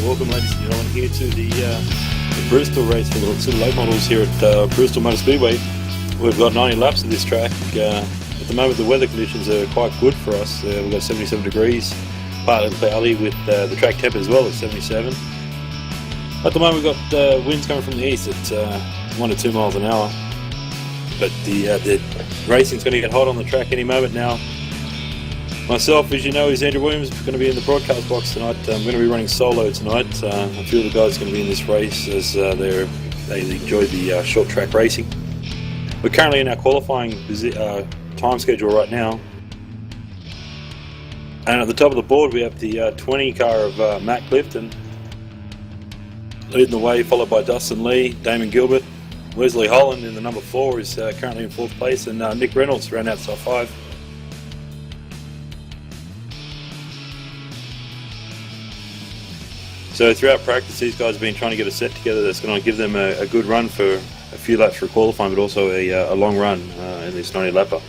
Welcome, ladies and gentlemen, here to the Bristol race for the late models here at Bristol Motor Speedway. We've got 90 laps of this track. At the moment, the weather conditions are quite good for us. We've got 77 degrees, partly cloudy, with the track temp as well at 77. At the moment, we've got winds coming from the east at 1 to 2 miles an hour. But the racing's going to get hot on the track any moment now. Myself, as you know, is Andrew Williams. Going to be in the broadcast box tonight. I'm going to be running solo tonight. A few of the guys are going to be in this race as they enjoy the short track racing. We're currently in our qualifying time schedule right now. And at the top of the board we have the 20 car of Matt Clifton leading the way, followed by Dustin Lee, Damon Gilbert. Wesley Holland in the number 4 is currently in 4th place, and Nick Reynolds round out top 5. So throughout practice, these guys have been trying to get a set together that's going to give them a good run for a few laps for qualifying, but also a long run in this 90 lapper.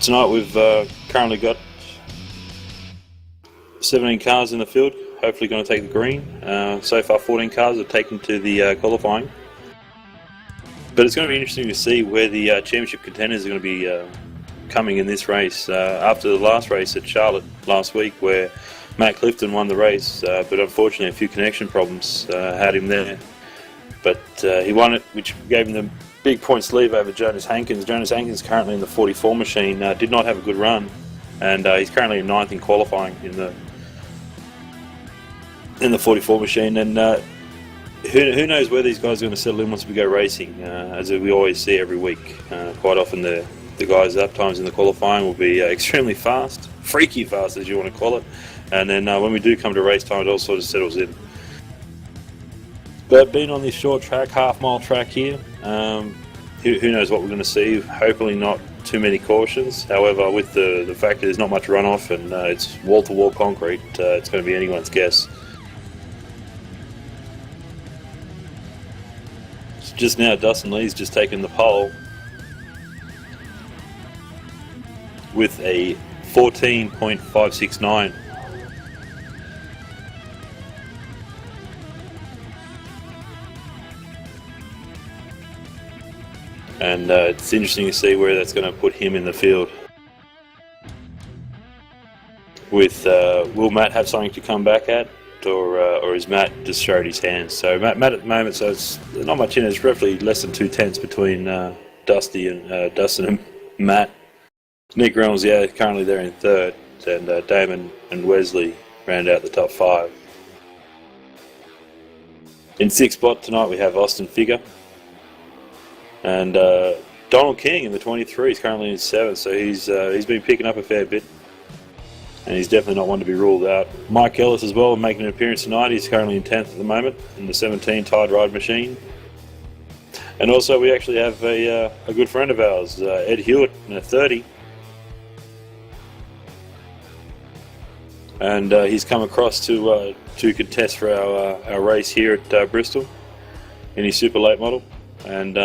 Tonight we've currently got 17 cars in the field, hopefully going to take the green. So far 14 cars have taken to the qualifying. But it's going to be interesting to see where the championship contenders are going to be coming in this race. After the last race at Charlotte last week, where Matt Clifton won the race, but unfortunately a few connection problems had him there. But he won it, which gave him the big points lead over Jonas Hankins. Jonas Hankins currently in the 44 machine, did not have a good run, and he's currently in 9th in qualifying in the 44 machine. And who knows where these guys are going to settle in once we go racing, as we always see every week. Quite often the guys up times in the qualifying will be extremely fast, freaky fast as you want to call it, and then when we do come to race time, it all sort of settles in. But being on this short track, half-mile track here, who knows what we're going to see. Hopefully not too many cautions. However, with the fact that there's not much runoff and it's wall-to-wall concrete, it's going to be anyone's guess. So just now, Dustin Lee's just taken the pole with a 14.569. And it's interesting to see where that's going to put him in the field. With will Matt have something to come back at, or is Matt just showed his hands? So Matt at the moment, so it's not much in it. It's roughly less than 2/10 between Dustin and Matt. Nick Reynolds, currently there in 3rd, and Damon and Wesley round out the top 5. In 6th spot tonight we have Austin Figure, and Donald King in the 23 is currently in 7th, so he's been picking up a fair bit, and he's definitely not one to be ruled out. Mike Ellis as well making an appearance tonight. He's currently in 10th at the moment in the 17 Tide Ride machine. And also we actually have a good friend of ours, Ed Hewitt in a 30. And he's come across to contest for our race here at Bristol in his super late model, and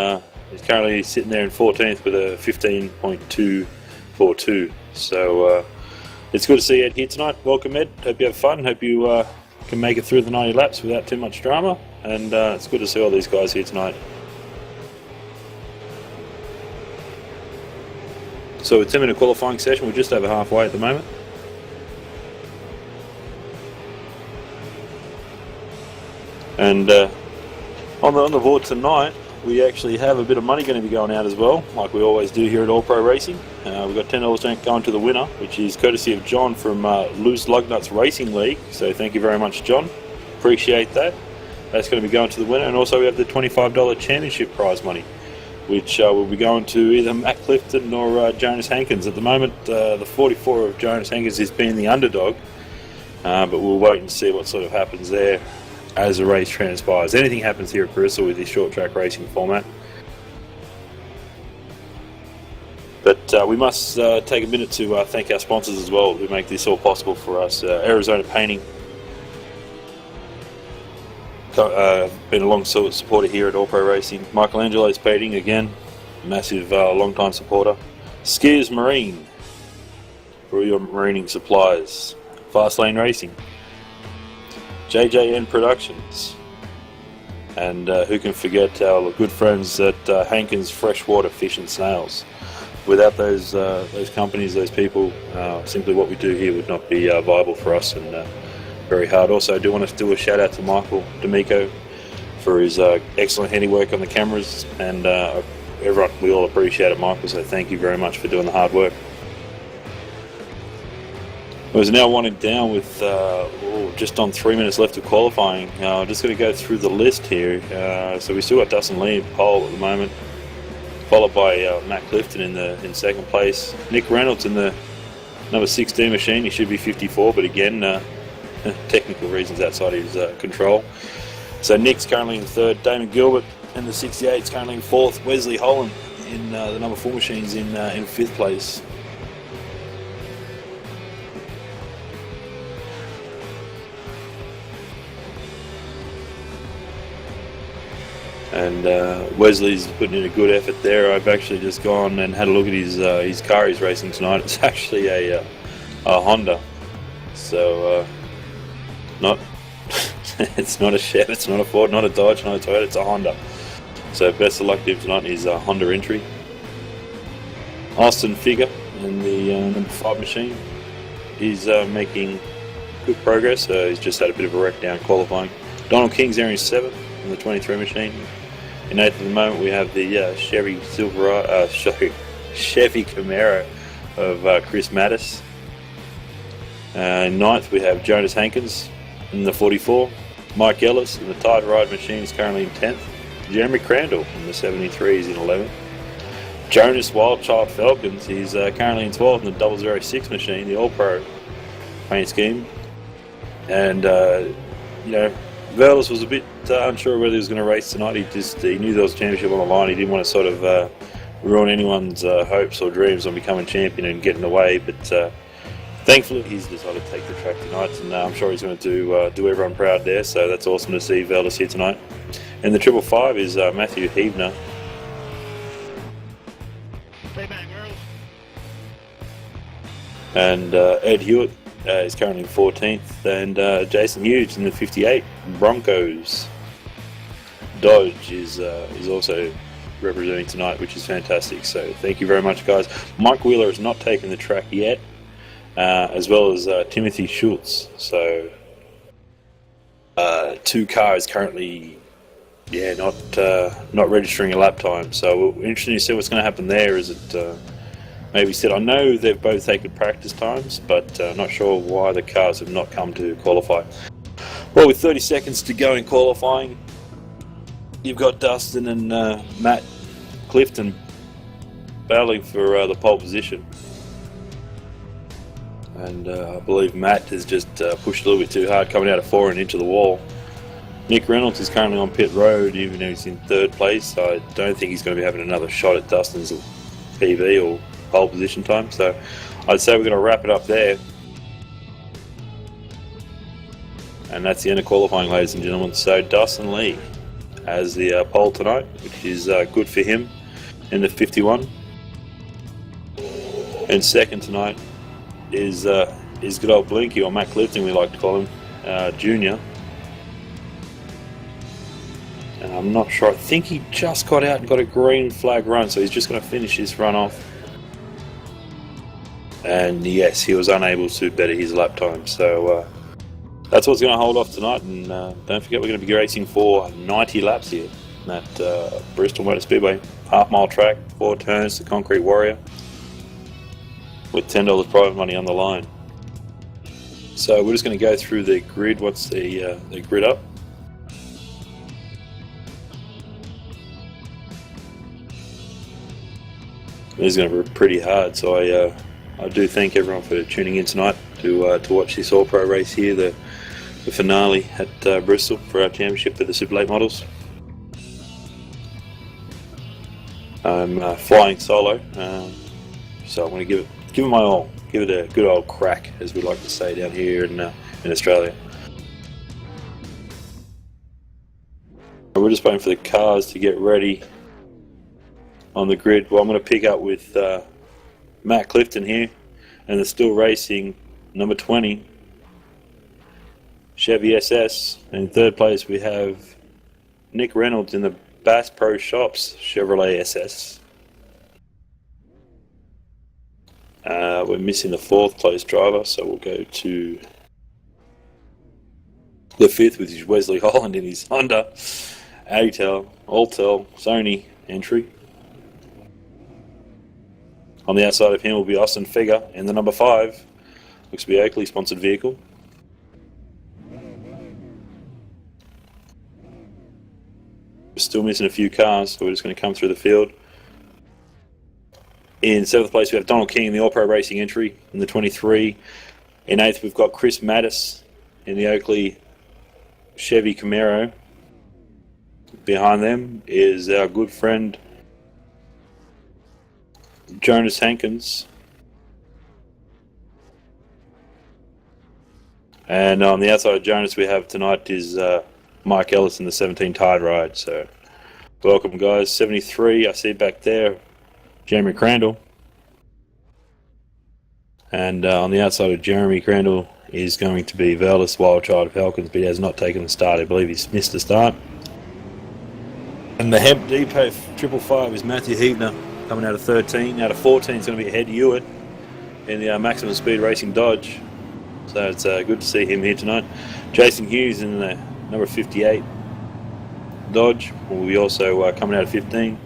he's currently sitting there in 14th with a 15.242. So it's good to see Ed here tonight. Welcome, Ed. Hope you have fun. Hope you can make it through the 90 laps without too much drama, and it's good to see all these guys here tonight. So it's 10-minute qualifying session. We're just over halfway at the moment. And on the board tonight, we actually have a bit of money going to be going out as well, like we always do here at All Pro Racing. We've got $10 going to the winner, which is courtesy of John from Loose Lugnuts Racing League. So thank you very much, John. Appreciate that. That's going to be going to the winner. And also we have the $25 championship prize money, which will be going to either Matt Clifton or Jonas Hankins. At the moment, the 44 of Jonas Hankins is being the underdog, but we'll wait and see what sort of happens there as the race transpires. Anything happens here at Bristol with this short track racing format. But we must take a minute to thank our sponsors as well, who make this all possible for us. Arizona Painting, been a long supporter here at All Pro Racing. Michelangelo's Painting, again, massive long-time supporter. Skiers Marine, for all your marining supplies. Fast Lane Racing, JJN Productions, and who can forget our good friends at Hankins Freshwater Fish and Snails. Without those companies, those people, simply what we do here would not be viable for us, and very hard. Also, I do want to do a shout out to Michael D'Amico for his excellent handiwork on the cameras, and everyone, we all appreciate it, Michael, so thank you very much for doing the hard work. It was now winding down with just on 3 minutes left of qualifying. I'm just going to go through the list here. So we still got Dustin Lee in pole at the moment, followed by Matt Clifton in second place. Nick Reynolds in the number 16 machine. He should be 54, but again, technical reasons outside his control. So Nick's currently in third. Damon Gilbert in the 68 is currently in fourth. Wesley Holland in the number 4 machines in fifth place. And Wesley's putting in a good effort there. I've actually just gone and had a look at his car he's racing tonight. It's actually a Honda, so not it's not a Chev, it's not a Ford, not a Dodge, not a Toyota. It's a Honda. So best of luck to him tonight in his Honda entry. Austin Figure in the number 5 machine. He's making good progress. He's just had a bit of a wreck down qualifying. Donald King's there in 7th in the 23 machine. In 8th at the moment we have the Chevy Camaro of Chris Mattis. In 9th we have Jonas Hankins in the 44. Mike Ellis in the Tide Ride machine is currently in 10th. Jeremy Crandall in the 73 is in 11th. Jonas Wildchild Falcons, he's currently in 12th in the 006 machine, the All-Pro paint scheme. And, Verlis was a bit unsure whether he was going to race tonight. He knew there was a championship on the line. He didn't want to sort of ruin anyone's hopes or dreams on becoming champion and getting away. But thankfully, he's decided to take the track tonight, and I'm sure he's going to do everyone proud there. So that's awesome to see Verlis here tonight. And the 555 is Matthew Heebner. And Ed Hewitt is currently in 14th, and Jason Hughes in the 58 Broncos. Dodge is also representing tonight, which is fantastic. So thank you very much, guys. Mike Wheeler has not taken the track yet, as well as Timothy Schultz. So 2 cars currently, not registering a lap time. So we're interested to see what's going to happen there. Is it maybe said, I know they've both taken practice times, but not sure why the cars have not come to qualify. Well, with 30 seconds to go in qualifying, you've got Dustin and Matt Clifton battling for the pole position. And I believe Matt has just pushed a little bit too hard, coming out of 4 and into the wall. Nick Reynolds is currently on pit road, even though he's in 3rd place. I don't think he's going to be having another shot at Dustin's PB or pole position time. So I'd say we're going to wrap it up there. And that's the end of qualifying, ladies and gentlemen. So Dustin Lee has the pole tonight, which is good for him in the 51. And second tonight is good old Blinky, or Matt Clifton we like to call him, Junior. And I'm not sure, I think he just got out and got a green flag run, so he's just going to finish his run off. And yes, he was unable to better his lap time, so that's what's going to hold off tonight. And don't forget, we're going to be racing for 90 laps here at Bristol Motor Speedway. Half-mile track, 4 turns, the Concrete Warrior, with $10 private money on the line. So we're just going to go through the grid. What's the grid up? This is going to be pretty hard, so I do thank everyone for tuning in tonight to watch this All-Pro race here, the finale at Bristol for our championship for the Super Late models. I'm flying solo, so I'm going to give it my all, give it a good old crack, as we like to say down here in Australia. We're just waiting for the cars to get ready on the grid. Well, I'm going to pick up with Matt Clifton here, and they're still racing number 20, Chevy SS. And in third place we have Nick Reynolds in the Bass Pro Shops Chevrolet SS. We're missing the fourth place driver, so we'll go to the fifth, which is Wesley Holland in his Honda Altel Sony entry. On the outside of him will be Austin Figure in the number 5. Looks to be Oakley sponsored vehicle. We're still missing a few cars, so we're just going to come through the field. In 7th place we have Donald King in the All Pro Racing entry in the 23. In 8th we've got Chris Mattis in the Oakley Chevy Camaro. Behind them is our good friend Jonas Hankins. And on the outside of Jonas we have tonight is Mike Ellis in the 17 Tide Ride. So welcome guys. 73 I see back there, Jeremy Crandall. And on the outside of Jeremy Crandall is going to be Veldis Wildchild of Halkins, but he has not taken the start. I believe he's missed the start. And the Hemp Depot 555 is Matthew Heatner coming out of 13. Out of 14 is going to be Ed Hewitt in the Maximum Speed Racing Dodge. So it's good to see him here tonight. Jason Hughes in the number 58 Dodge will be also coming out of 15.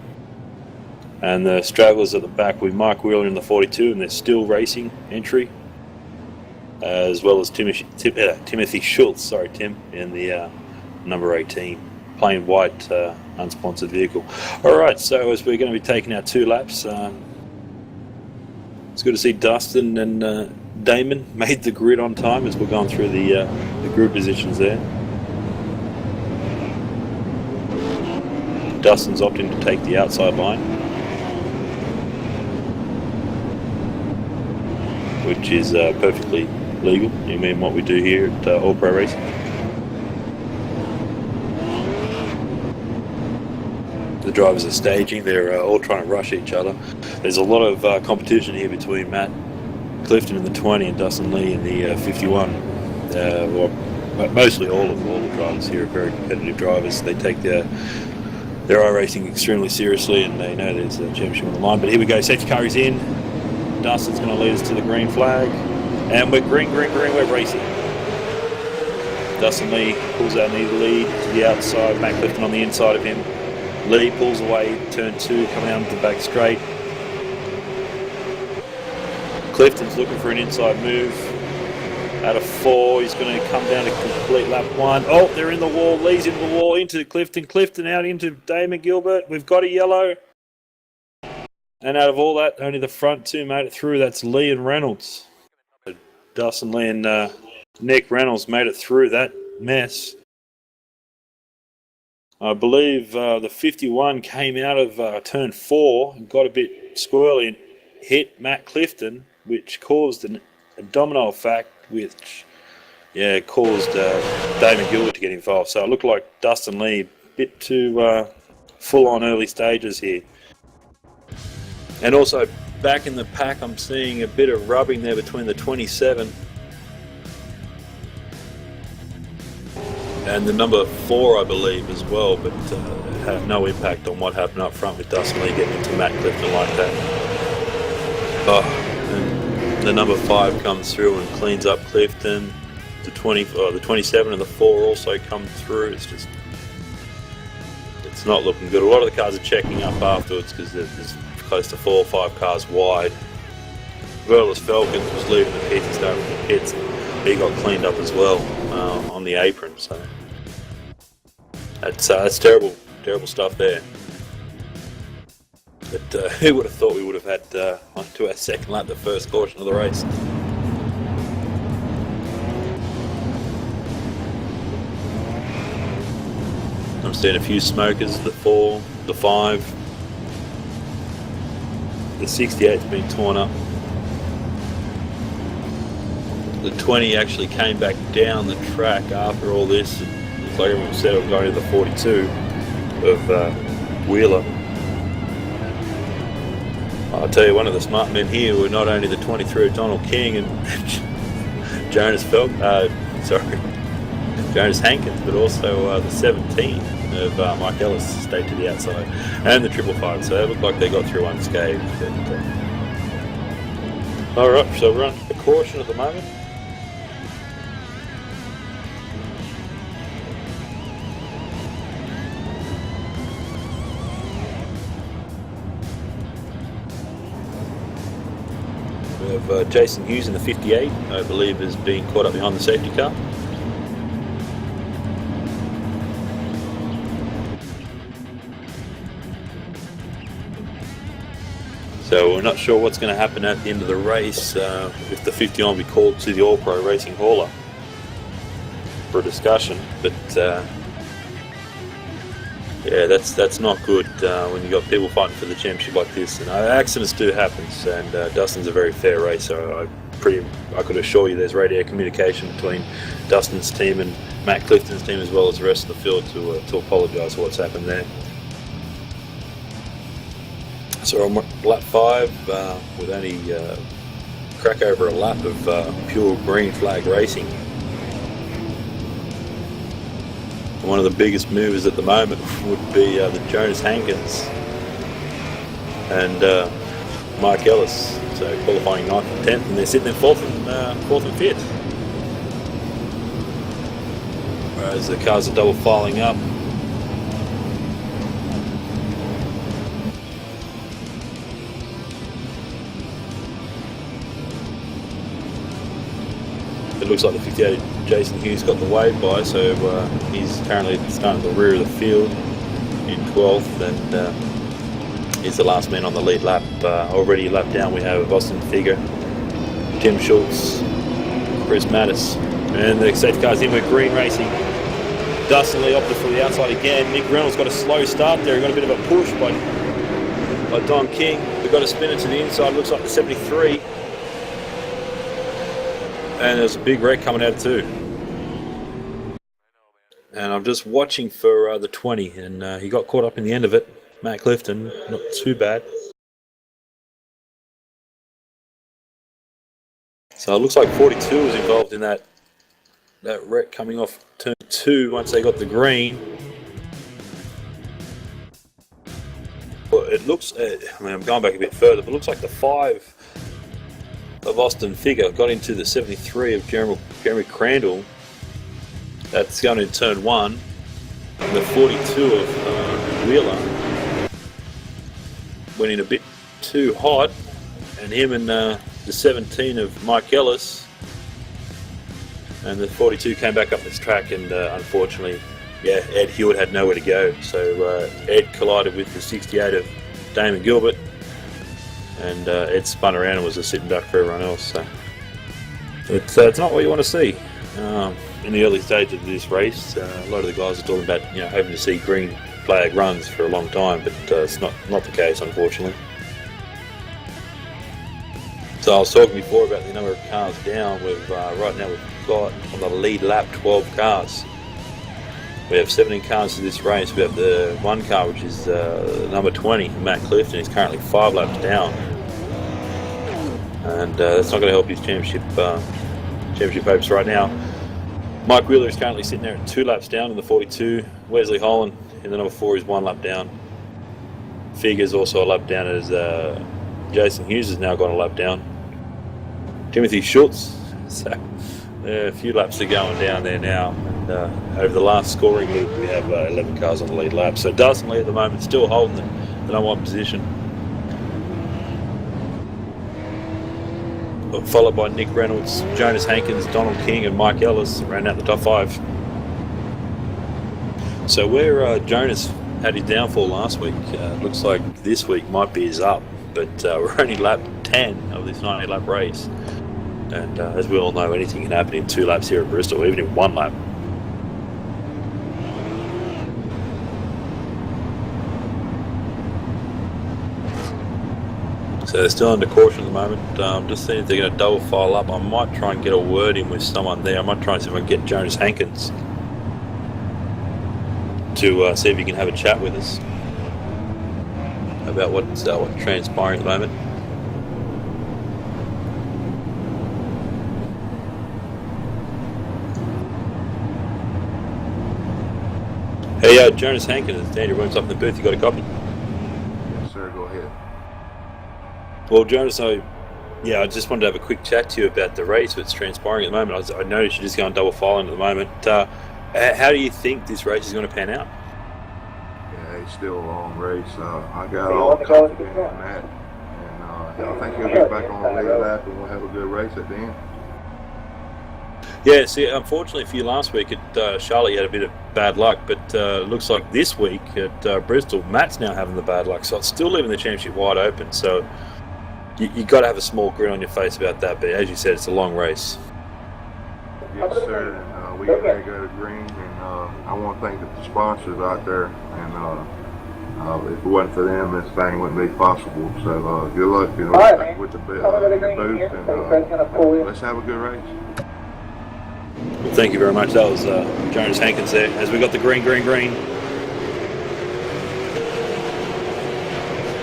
And the stragglers at the back with Mike Wheeler in the 42 and their Still Racing entry, as well as Timothy Schultz, in the number 18, plain white unsponsored vehicle. Alright, so as we're going to be taking our 2 laps, it's good to see Dustin and Damon made the grid on time as we're going through the grid positions there. Dustin's opting to take the outside line, which is perfectly legal. You mean what we do here at All Pro Racing. The drivers are staging. They're all trying to rush each other. There's a lot of competition here between Matt Clifton in the 20 and Dustin Lee in the 51. Mostly all the drivers here are very competitive drivers. They take their iRacing extremely seriously, and they know there's a championship on the line. But here we go. Safety car is in. Dustin's going to lead us to the green flag, and we're green, we're racing. Dustin Lee pulls out near the lead to the outside, Matt Clifton on the inside of him. Lee pulls away, turn 2, coming out into the back straight. Clifton's looking for an inside move. Out of 4, he's going to come down to complete lap 1. Oh, they're in the wall. Lee's into the wall, into Clifton. Clifton out into Damon Gilbert. We've got a yellow. And out of all that, only the front 2 made it through. That's Lee and Reynolds. Dustin Lee and Nick Reynolds made it through that mess. I believe the 51 came out of turn 4 and got a bit squirrely and hit Matt Clifton, which caused a domino effect, which caused Damon Gilbert to get involved. So it looked like Dustin Lee a bit too full on early stages here. And also back in the pack, I'm seeing a bit of rubbing there between the 27 and the number 4, I believe, as well, but it had no impact on what happened up front with Dustin Lee getting into Matt Clifton like that. And the number 5 comes through and cleans up Clifton. The 27 and the 4 also come through. It's not looking good. A lot of the cars are checking up afterwards because there's close to 4 or 5 cars wide. Verlis Falcons was leaving the pits and starting the pits. He got cleaned up as well on the apron. So that's terrible stuff there. But who would have thought we would have had onto our second lap, the first caution of the race. I'm seeing a few smokers, the 4, the 5. The 68's been torn up. The 20 actually came back down the track after all this. It looks like everyone said it was going to the 42 of Wheeler. I'll tell you, one of the smart men here were not only the 23 of Donald King and Jonas Jonas Hankins, but also the 17 of Mike Ellis stayed to the outside, and the 555. So it looked like they got through unscathed. Alright, so we're on the caution at the moment. We have Jason Hughes in the 58, I believe, is being caught up behind the safety car. So we're not sure what's going to happen at the end of the race, if the 51 will be called to the All-Pro Racing Hauler for a discussion. But yeah, that's not good when you've got people fighting for the championship like this. And accidents do happen, and Dustin's a very fair racer. I could assure you there's radio communication between Dustin's team and Matt Clifton's team, as well as the rest of the field, to apologise for what's happened there. So on lap 5, with only crack over a lap of pure green flag racing. One of the biggest movers at the moment would be the Jonas Hankins and Mike Ellis. So qualifying 9th and 10th, and they're sitting in 4th and 5th. Whereas the cars are double filing up. It looks like the 58 Jason Hughes got the wave by, so he's currently starting the rear of the field in 12th, and he's the last man on the lead lap. Already a lap down, we have Austin Figure, Tim Schultz, Chris Mattis, and the safety car's in with green racing. Dustin Lee opted for the outside again. Nick Reynolds got a slow start there. He got a bit of a push by Don King. We've got a spinner to the inside, looks like the 73. And there's a big wreck coming out too. And I'm just watching for the 20, and he got caught up in the end of it. Matt Clifton, not too bad. So it looks like 42 was involved in that wreck coming off turn 2 once they got the green. Well, it looks, I'm going back a bit further, but it looks like the 5 of Austin Figure got into the 73 of Jeremy Crandall. That's going in turn 1. And the 42 of Wheeler went in a bit too hot, and him and the 17 of Mike Ellis, and the 42 came back up this track, and unfortunately, yeah, Ed Hewitt had nowhere to go. So Ed collided with the 68 of Damon Gilbert, and Ed spun around and was a sitting duck for everyone else. So it's not what you want to see in the early stage of this race. A lot of the guys are talking about hoping to see green flag runs for a long time, but it's not the case, unfortunately. So I was talking before about the number of cars down. Right now we've got on the lead lap 12 cars. We have 17 cars in this race. We have the one car, which is number 20, Matt Clifton. He's currently 5 laps down, and that's not going to help his championship hopes right now. Mike Wheeler is currently sitting there at 2 laps down in the 42. Wesley Holland in the number 4 is 1 lap down. Figure's also a lap down, as Jason Hughes has now gone a lap down. Timothy Schultz, so a few laps to go down there now. And over the last scoring loop, we have 11 cars on the lead lap. So Dustin Lee at the moment still holding the number 1 position, followed by Nick Reynolds, Jonas Hankins, Donald King, and Mike Ellis round out the top 5. So where Jonas had his downfall last week, looks like this week might be his up. But we're only lap 10 of this 90-lap race, and as we all know, anything can happen in 2 laps here at Bristol, even in 1 lap. So they're still under caution at the moment. I'm just seeing if they're going to double file up. I might try and get a word in with someone there. I might try and see if I can get Jonas Hankins to see if he can have a chat with us about what's transpiring at the moment. Hey, Jonas Hankins, it's Andrew Williams up in the booth. You got a copy? Yes, sir. Go ahead. Well, Jonas, I just wanted to have a quick chat to you about the race that's transpiring at the moment. I noticed you're just going double filing at the moment. How do you think this race is going to pan out? Yeah, it's still a long race. I got all confidence in that, and I think he'll get back on the lead lap, and we'll have a good race at the end. Yeah, see, unfortunately for you last week at Charlotte, you had a bit of bad luck, but it looks like this week at Bristol, Matt's now having the bad luck, so it's still leaving the championship wide open. So you got to have a small grin on your face about that, but as you said, it's a long race. Yes, sir. And we got to go to green, and I want to thank the sponsors out there, and if it wasn't for them, this thing wouldn't be possible. So good luck, with the booth, and let's have a good race. Well, thank you very much. That was Jonas Hankins there. As we got the green.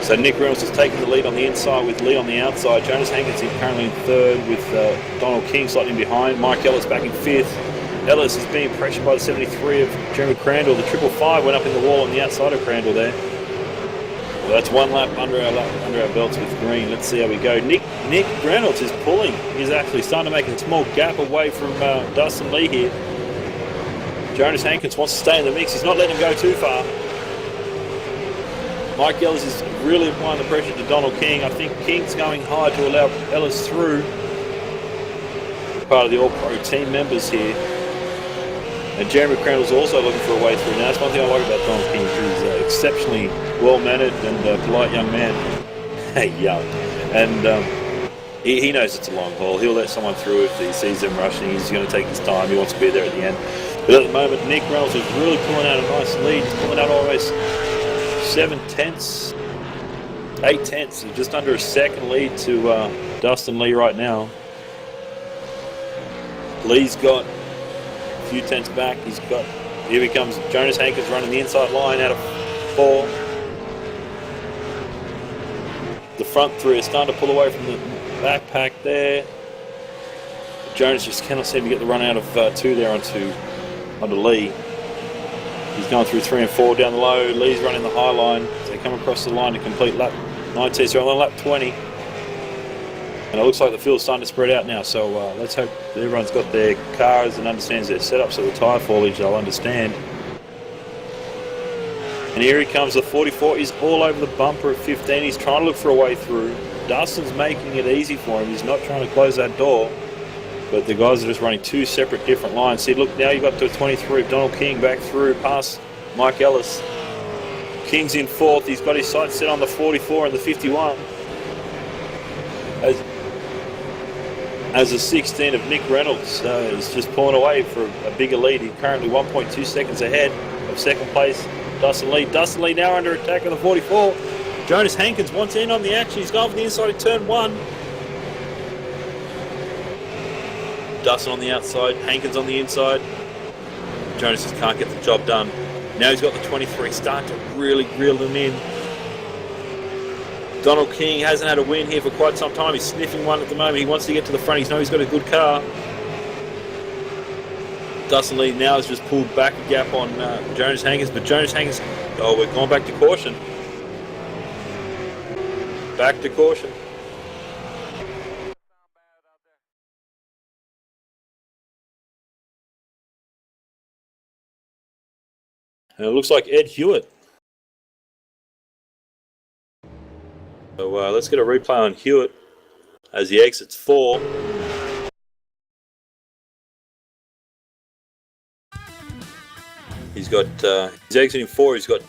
So Nick Reynolds is taking the lead on the inside with Lee on the outside. Jonas Hankins is currently in third with Donald King slightly behind. Mike Ellis back in fifth. Ellis is being pressured by the 73 of Jeremy Crandall. The 555 went up in the wall on the outside of Crandall there. Well, that's one lap under our belts with green. Let's see how we go. Nick Reynolds is pulling. He's actually starting to make a small gap away from Dustin Lee here. Jonas Hankins wants to stay in the mix. He's not letting him go too far. Mike Ellis is really applying the pressure to Donald King. I think King's going high to allow Ellis through. Part of the All-Pro team members here. And Jeremy Crandall's also looking for a way through. Now, that's one thing I like about Donald King. He's exceptionally well-mannered and polite young man. Hey, young. And he knows it's a long haul. He'll let someone through if he sees them rushing. He's going to take his time. He wants to be there at the end. But at the moment, Nick Reynolds is really pulling out a nice lead. He's pulling out almost 8 tenths. Just under a second lead to Dustin Lee right now. Lee's got a few tenths back. Here he comes. Jonas Hankins running the inside line out of 4. The front 3 are starting to pull away from the backpack there. Jonas just cannot seem to get the run out of 2 there onto Lee. He's going through 3 and 4 down the low. Lee's running the high line. So they come across the line to complete lap 19. So on lap 20. And it looks like the field's starting to spread out now. So let's hope that everyone's got their cars and understands their setup, so the tyre foliage they'll understand. And here he comes, the 44. He's all over the bumper at 15. He's trying to look for a way through. Dustin's making it easy for him. He's not trying to close that door. But the guys are just running 2 separate different lines. See, look, now you've got to 23. Donald King back through past Mike Ellis. King's in 4th. He's got his sights set on the 44 and the 51. As the 16 of Nick Reynolds is just pulling away for a bigger lead. He's currently 1.2 seconds ahead of second place, Dustin Lee. Dustin Lee now under attack on the 44. Jonas Hankins wants in on the action. He's gone for the inside of turn 1. Dustin on the outside, Hankins on the inside. Jonas just can't get the job done. Now he's got the 23, starting to really grill them in. Donald King hasn't had a win here for quite some time. He's sniffing one at the moment. He wants to get to the front. He knows he's got a good car. Dustin Lee now has just pulled back a gap on Jonas Hankins, but Jonas Hankins, we're going back to caution. Back to caution. And it looks like Ed Hewitt. So let's get a replay on Hewitt as he exits 4. He's exiting 4. He's got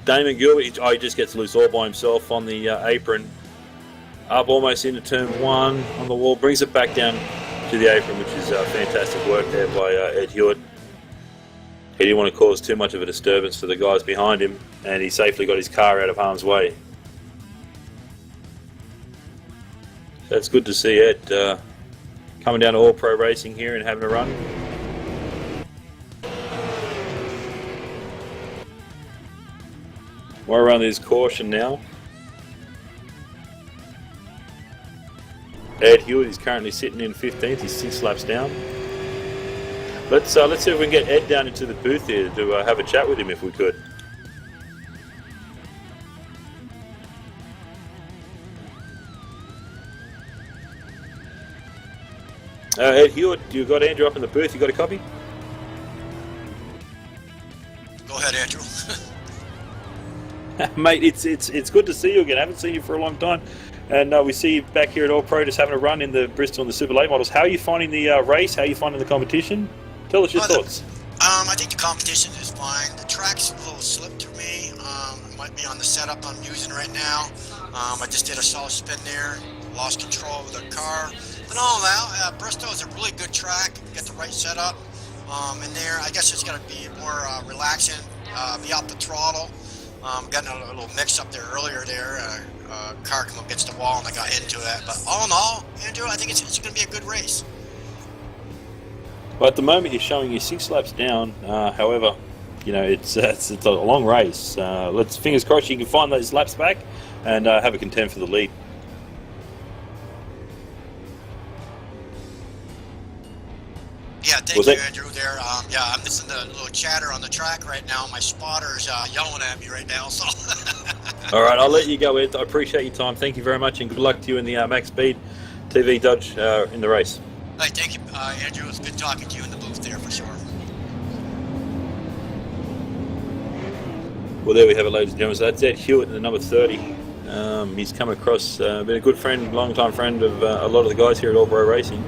Damon Gilbert. He just gets loose all by himself on the apron. Up almost into turn 1 on the wall. Brings it back down to the apron, which is fantastic work there by Ed Hewitt. He didn't want to cause too much of a disturbance for the guys behind him, and he safely got his car out of harm's way. So it's good to see Ed coming down to All Pro Racing here and having a run. We're around this caution now. Ed Hewitt is currently sitting in 15th. He's 6 laps down. Let's see if we can get Ed down into the booth here to have a chat with him if we could. Ed Hewitt, you got Andrew up in the booth? You got a copy? Go ahead, Andrew. Mate, it's good to see you again. I haven't seen you for a long time. And we see you back here at All Pro just having a run in the Bristol and the Super Late models. How are you finding the race? How are you finding the competition? Tell us your thoughts. I think the competition is fine. The track's a little slip to me. It might be on the setup I'm using right now. I just did a solid spin there, lost control of the car. But all in all, Bristol is a really good track. Get the right setup in there. I guess it's got to be more relaxing, be out the throttle. Got a little mix up there earlier there. Car came up against the wall and I got into it. But all in all, Andrew, I think it's going to be a good race. Well, at the moment, you're showing you 6 laps down. However, you know it's a long race. Let's fingers crossed you can find those laps back and have a contend for the lead. Yeah, thank you, Andrew. There, I'm listening to a little chatter on the track right now. My spotter's yelling at me right now. So. All right, I'll let you go, Ed. I appreciate your time. Thank you very much, and good luck to you in the Max Speed TV Dodge in the race. Hey, thank you, Andrew. It's good talking to you in the booth there for sure. Well, there we have it, ladies and gentlemen. So that's Ed Hewitt in the number 30. He's come across, been a good friend, long-time friend of a lot of the guys here at All Pro Racing.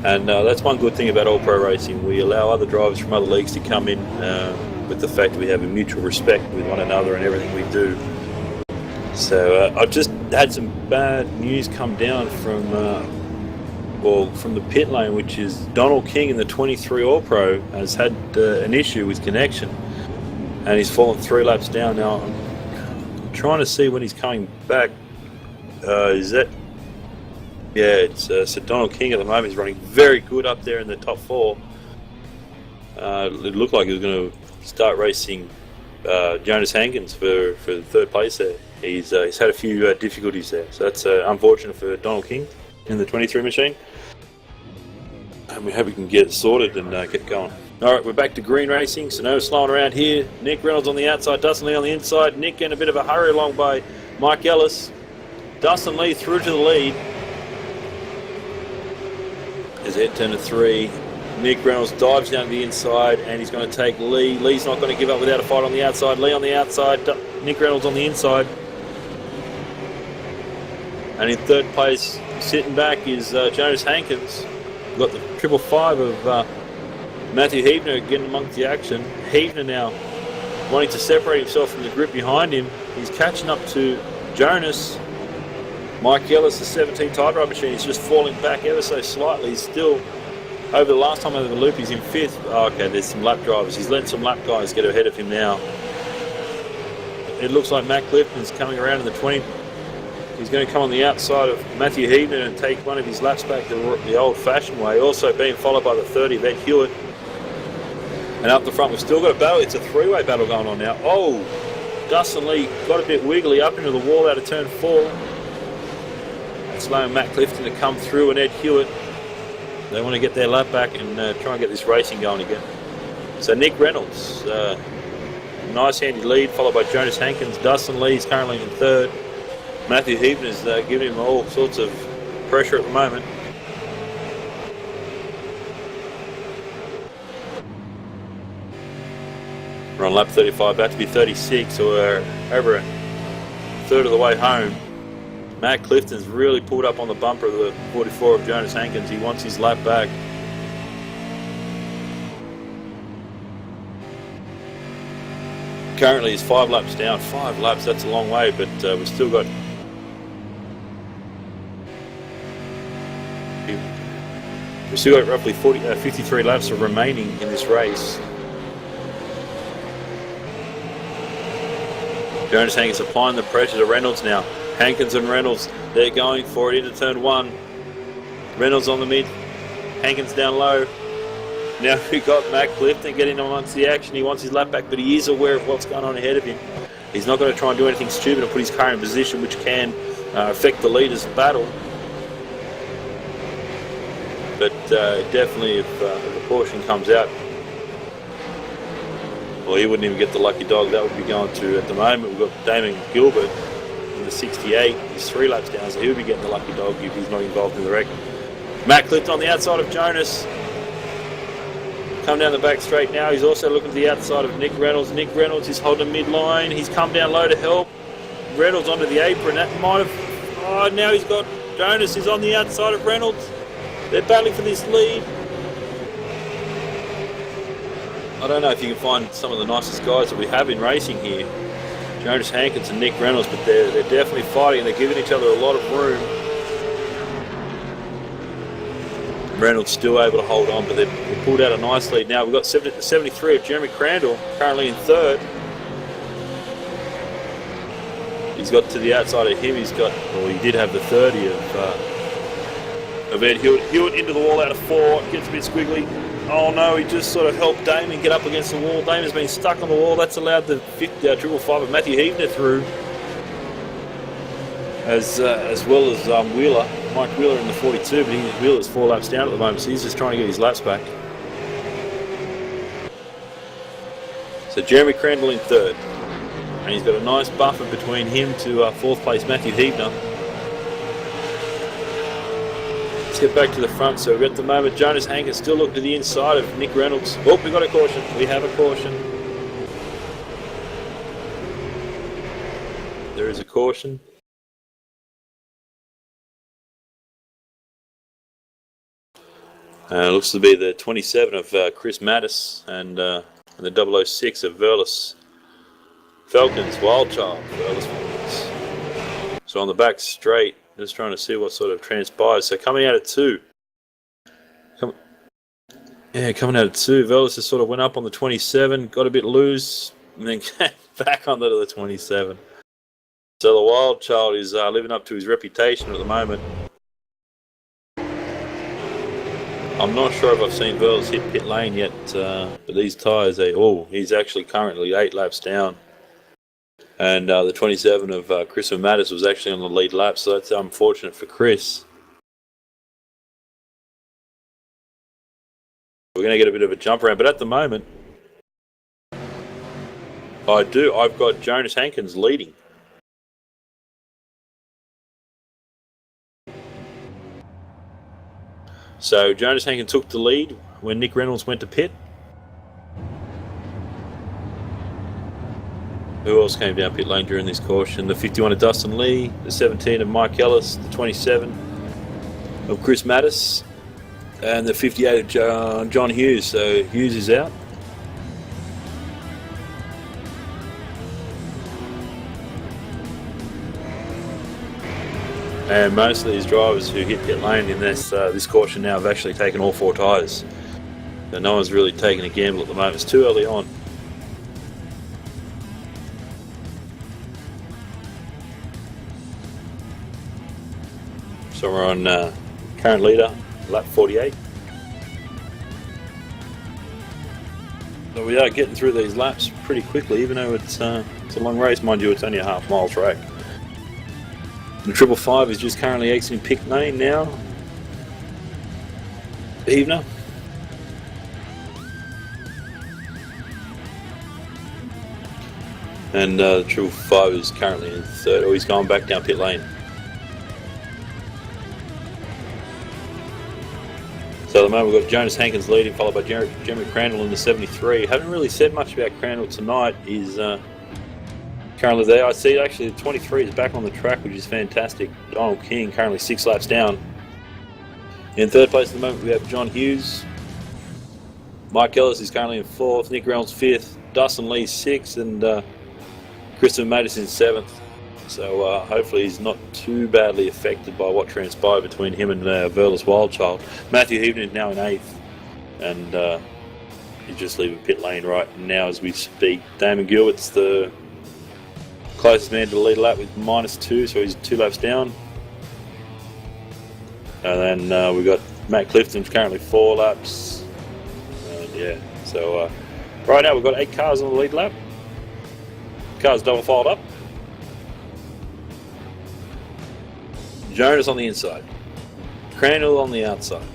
And that's one good thing about All Pro Racing. We allow other drivers from other leagues to come in with the fact that we have a mutual respect with one another and everything we do. So I've just had some bad news come down from the pit lane, which is Donald King in the 23 All Pro has had an issue with connection, and he's fallen 3 laps down. Now I'm trying to see when he's coming back. It's so Donald King at the moment is running very good up there in the top 4. It looked like he was going to start racing Jonas Hankins for the 3rd place there. He's had a few difficulties there, so that's unfortunate for Donald King in the 23 machine. And we hope we can get it sorted and get going. All right, we're back to green racing, so no slowing around here. Nick Reynolds on the outside, Dustin Lee on the inside. Nick in a bit of a hurry along by Mike Ellis. Dustin Lee through to the lead. As Ed turn to 3, Nick Reynolds dives down to the inside and he's going to take Lee. Lee's not going to give up without a fight on the outside. Lee on the outside, Nick Reynolds on the inside. And in 3rd place, sitting back, is Jonas Hankins. We've got the 555 of Matthew Heebner getting amongst the action. Heebner now wanting to separate himself from the group behind him. He's catching up to Jonas. Mike Ellis, the 17 type rod machine, is just falling back ever so slightly. He's still, over the last time over the loop, he's in 5th. Oh, okay, there's some lap drivers. He's letting some lap guys get ahead of him now. It looks like Matt Clifton's coming around in the 20. He's going to come on the outside of Matthew Heebner and take one of his laps back the old-fashioned way. Also being followed by the 30 of Ed Hewitt. And up the front, we've still got a battle. It's a 3-way battle going on now. Oh, Dustin Lee got a bit wiggly up into the wall out of turn 4. Allowing Matt Clifton to come through and Ed Hewitt. They want to get their lap back and try and get this racing going again. So Nick Reynolds, nice handy lead, followed by Jonas Hankins. Dustin Lee's currently in 3rd. Matthew Heebner's giving him all sorts of pressure at the moment. We're on lap 35, about to be 36, so we're over a 1/3 of the way home. Matt Clifton's really pulled up on the bumper of the 44 of Jonas Hankins. He wants his lap back. Currently he's 5 laps down. 5 laps, that's a long way, but we've still got roughly 53 laps remaining in this race. Jonas Hankins applying the pressure to Reynolds now. Hankins and Reynolds, they're going for it into turn 1. Reynolds on the mid, Hankins down low. Now we've got Matt Clifton getting amongst the action. He wants his lap back, but he is aware of what's going on ahead of him. He's not going to try and do anything stupid and put his car in position which can affect the leader's battle. But definitely, if a caution comes out, well, he wouldn't even get the lucky dog. That would be going to, at the moment, we've got Damon Gilbert in the 68. He's 3 laps down, so he'll be getting the lucky dog if he's not involved in the wreck. Matt Clift on the outside of Jonas. Come down the back straight now. He's also looking to the outside of Nick Reynolds. Nick Reynolds is holding mid-line. He's come down low to help. Reynolds onto the apron. That might have... Oh, now he's got... Jonas is on the outside of Reynolds. They're battling for this lead. I don't know if you can find some of the nicest guys that we have in racing here. Jonas Hankins and Nick Reynolds, but they're definitely fighting and they're giving each other a lot of room. Reynolds still able to hold on, but they've pulled out a nice lead now. We've got 73 of Jeremy Crandall, currently in third. He's got to the outside of him. He did have the 30 of Ed Hewitt. Hewitt into the wall out of 4, gets a bit squiggly. Oh no, he just sort of helped Damon get up against the wall. Damon's been stuck on the wall. That's allowed the 555 of Matthew Heavner through. As well as Wheeler. Mike Wheeler in the 42, but Wheeler's 4 laps down at the moment, so he's just trying to get his laps back. So Jeremy Crandall in third. And he's got a nice buffer between him to 4th place Matthew Heavner. Let's get back to the front. So we've got at the moment Jonas Hankins still looking to the inside of Nick Reynolds. Oh, we've got a caution. We have a caution. There is a caution. Looks to be the 27 of Chris Mattis and the 006 of Verlis Falcons, Wildchild, Verlis Falcons. So on the back straight, just trying to see what sort of transpires. So coming out at 2. Coming out at 2, Verlis just sort of went up on the 27, got a bit loose, and then came back onto the 27. So the Wildchild is living up to his reputation at the moment. I'm not sure if I've seen Verlis hit pit lane yet, but these tyres, he's actually currently 8 laps down. And the 27 of Chris and Mattis was actually on the lead lap, so that's unfortunate for Chris. We're going to get a bit of a jump around, but at the moment, I've got Jonas Hankins leading. So Jonas Hankins took the lead when Nick Reynolds went to pit. Who else came down pit lane during this caution? The 51 of Dustin Lee, the 17 of Mike Ellis, the 27 of Chris Mattis, and the 58 of John Hughes. So Hughes is out. And most of these drivers who hit pit lane in this caution now have actually taken all 4 tyres. So no one's really taking a gamble at the moment. It's too early on. So we're on current leader, lap 48. So we are getting through these laps pretty quickly, even though it's a long race. Mind you, it's only a half-mile track. The 555 is just currently exiting pit lane now. Heavner. And the 555 is currently in third. Oh, he's gone back down pit lane. So at the moment we've got Jonas Hankins leading, followed by Jeremy Crandall in the 73. Haven't really said much about Crandall tonight. He's currently there. I see actually the 23 is back on the track, which is fantastic. Donald King currently 6 laps down. In third place at the moment we have John Hughes. Mike Ellis is currently in 4th. Nick Reynolds 5th. Dustin Lee 6th. And Christopher Mattis in 7th. So hopefully he's not too badly affected by what transpired between him and Verlis Wildchild. Matthew Heavner is now in 8th. And he's just leaving pit lane right now as we speak. Damon Gilbert's the closest man to the lead lap with -2, so he's 2 laps down. And then we've got Matt Clifton's currently 4 laps. So right now we've got 8 cars on the lead lap. Cars double filed up. Jonas on the inside. Crandall on the outside.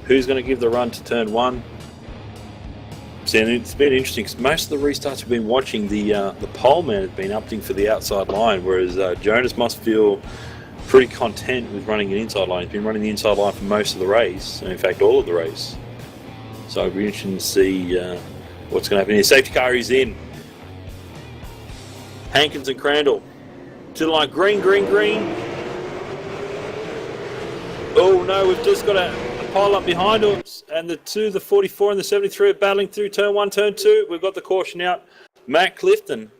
Who's going to give the run to turn 1? See, and it's been interesting because most of the restarts we've been watching, the pole man has been opting for the outside line, whereas Jonas must feel pretty content with running an inside line. He's been running the inside line for most of the race, and in fact all of the race. So it'll be interesting to see what's going to happen here. Safety car is in. Hankins and Crandall to the line. Green. Oh no, we've just got a pile up behind us, and the 44 and the 73 are battling through turn 1, turn 2. We've got the caution out. Matt Clifton,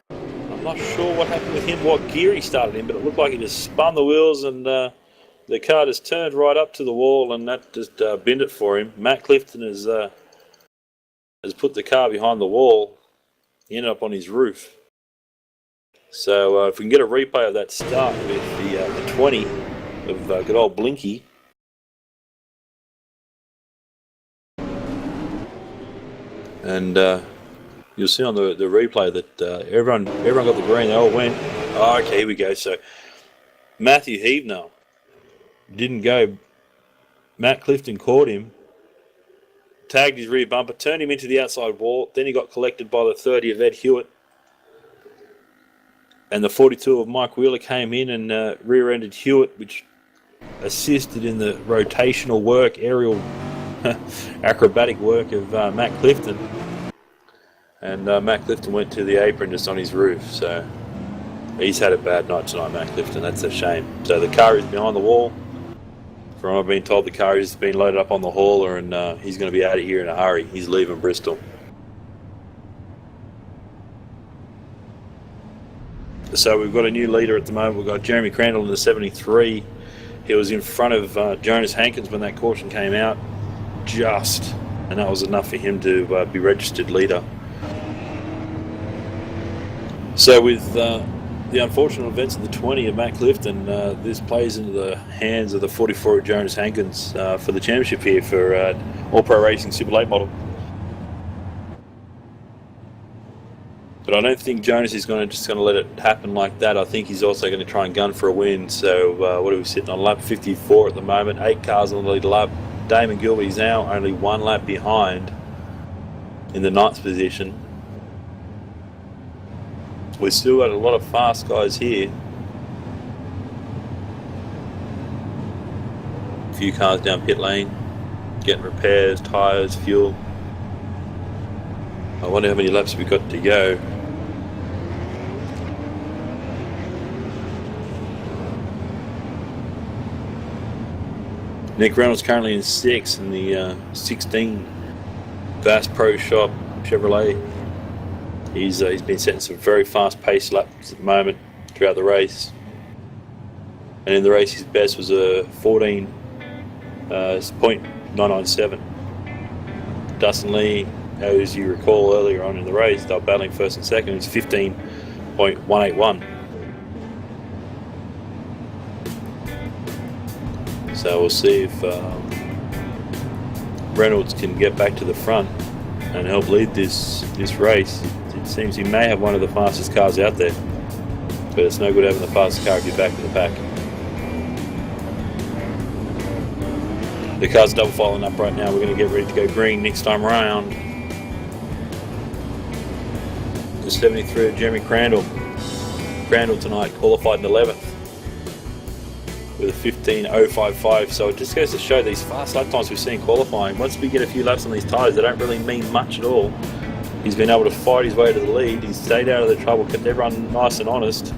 I'm not sure what happened with him, what gear he started in, but it looked like he just spun the wheels and the car just turned right up to the wall, and that just binned it for him. Matt Clifton has put the car behind the wall. He ended up on his roof. So if we can get a replay of that start with the 20 of good old Blinky. And you'll see on the replay that everyone got the green. They all went. Oh, okay, here we go. So Matthew Heavner didn't go. Matt Clifton caught him, tagged his rear bumper, turned him into the outside wall. Then he got collected by the 30 of Ed Hewitt. And the 42 of Mike Wheeler came in and rear-ended Hewitt, which assisted in the rotational work, aerial acrobatic work of Matt Clifton. And Matt Clifton went to the apron just on his roof. So he's had a bad night tonight, Matt Clifton. That's a shame. So the car is behind the wall. From what I've been told, the car has been loaded up on the hauler, and he's going to be out of here in a hurry. He's leaving Bristol. So we've got a new leader at the moment. We've got Jeremy Crandall in the 73. He was in front of Jonas Hankins when that caution came out, and that was enough for him to be registered leader. So with the unfortunate events of the 20 of Matt Clifton, this plays into the hands of the 44 of Jonas Hankins for the championship here for All Pro Racing Super Late Model. But I don't think Jonas is just going to let it happen like that. I think he's also going to try and gun for a win. So what are we sitting on? Lap 54 at the moment. 8 cars on the lead lap. Damon Gilbert is now only 1 lap behind in the 9th position. We've still got a lot of fast guys here. A few cars down pit lane, getting repairs, tyres, fuel. I wonder how many laps we've got to go. Nick Reynolds currently in 6th in the 16 Bass Pro Shop Chevrolet. He's been setting some very fast pace laps at the moment throughout the race. And in the race his best was a 14.997. Dustin Lee, as you recall earlier on in the race, they were battling first and second. It's 15.181. So we'll see if Reynolds can get back to the front and help lead this race. It seems he may have one of the fastest cars out there, but it's no good having the fastest car if you're back in the pack. The car's double filing up right now. We're going to get ready to go green next time around. The 73 of Jeremy Crandall. Crandall tonight qualified in 11th with a 15.055. So it just goes to show these fast lap times we've seen qualifying. Once we get a few laps on these tyres, they don't really mean much at all. He's been able to fight his way to the lead. He's stayed out of the trouble, kept everyone nice and honest.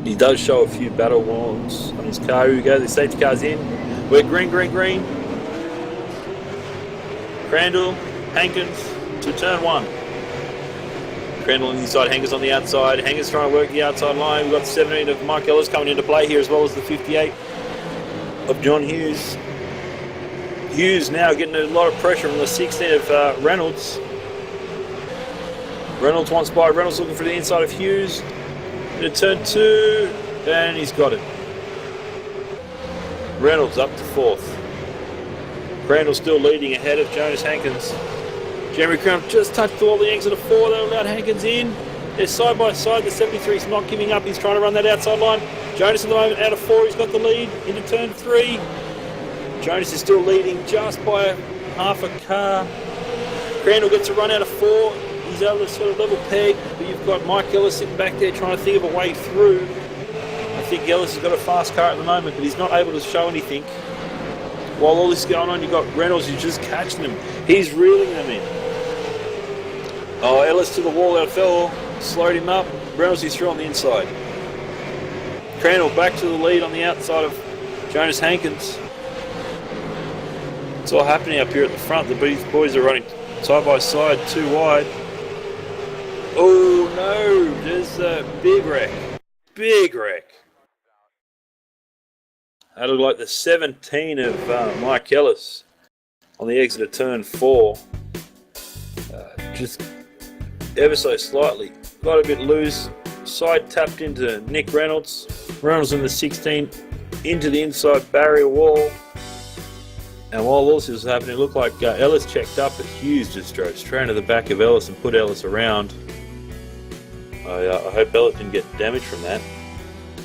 He does show a few battle wounds on his car. Here we go, the safety car's in. We're green. Crandall, Hankins to turn 1. Crandall on the inside, Hankins on the outside. Hankins trying to work the outside line. We've got the 17 of Mike Ellis coming into play here, as well as the 58 of John Hughes. Hughes now getting a lot of pressure from the 16 of Reynolds. Reynolds one spot. Reynolds looking for the inside of Hughes. Into turn 2, and he's got it. Reynolds up to 4th. Crandall still leading ahead of Jonas Hankins. Jeremy Crandall just touched all the exit of 4. They allowed Hankins in. They're side by side. The 73 is not giving up. He's trying to run that outside line. Jonas at the moment out of 4. He's got the lead into turn 3. Jonas is still leading just by half a car. Crandall gets a run out of 4. He's able to sort of level peg, but you've got Mike Ellis sitting back there trying to think of a way through. I think Ellis has got a fast car at the moment, but he's not able to show anything. While all this is going on, you've got Reynolds who's just catching them. He's reeling them in. Oh, Ellis to the wall out fell, slowed him up. Reynolds is through on the inside. Crandall back to the lead on the outside of Jonas Hankins. It's all happening up here at the front. The boys are running side by side, too wide. Oh no, there's a big wreck. Big wreck. That looked like the 17 of Mike Ellis on the exit of turn 4. Just ever so slightly. Got a bit loose. Side tapped into Nick Reynolds. Reynolds in the 16 into the inside barrier wall. And while all this was happening, it looked like Ellis checked up, but Hughes just drove straight into the back of Ellis and put Ellis around. I hope Ellis didn't get damaged from that.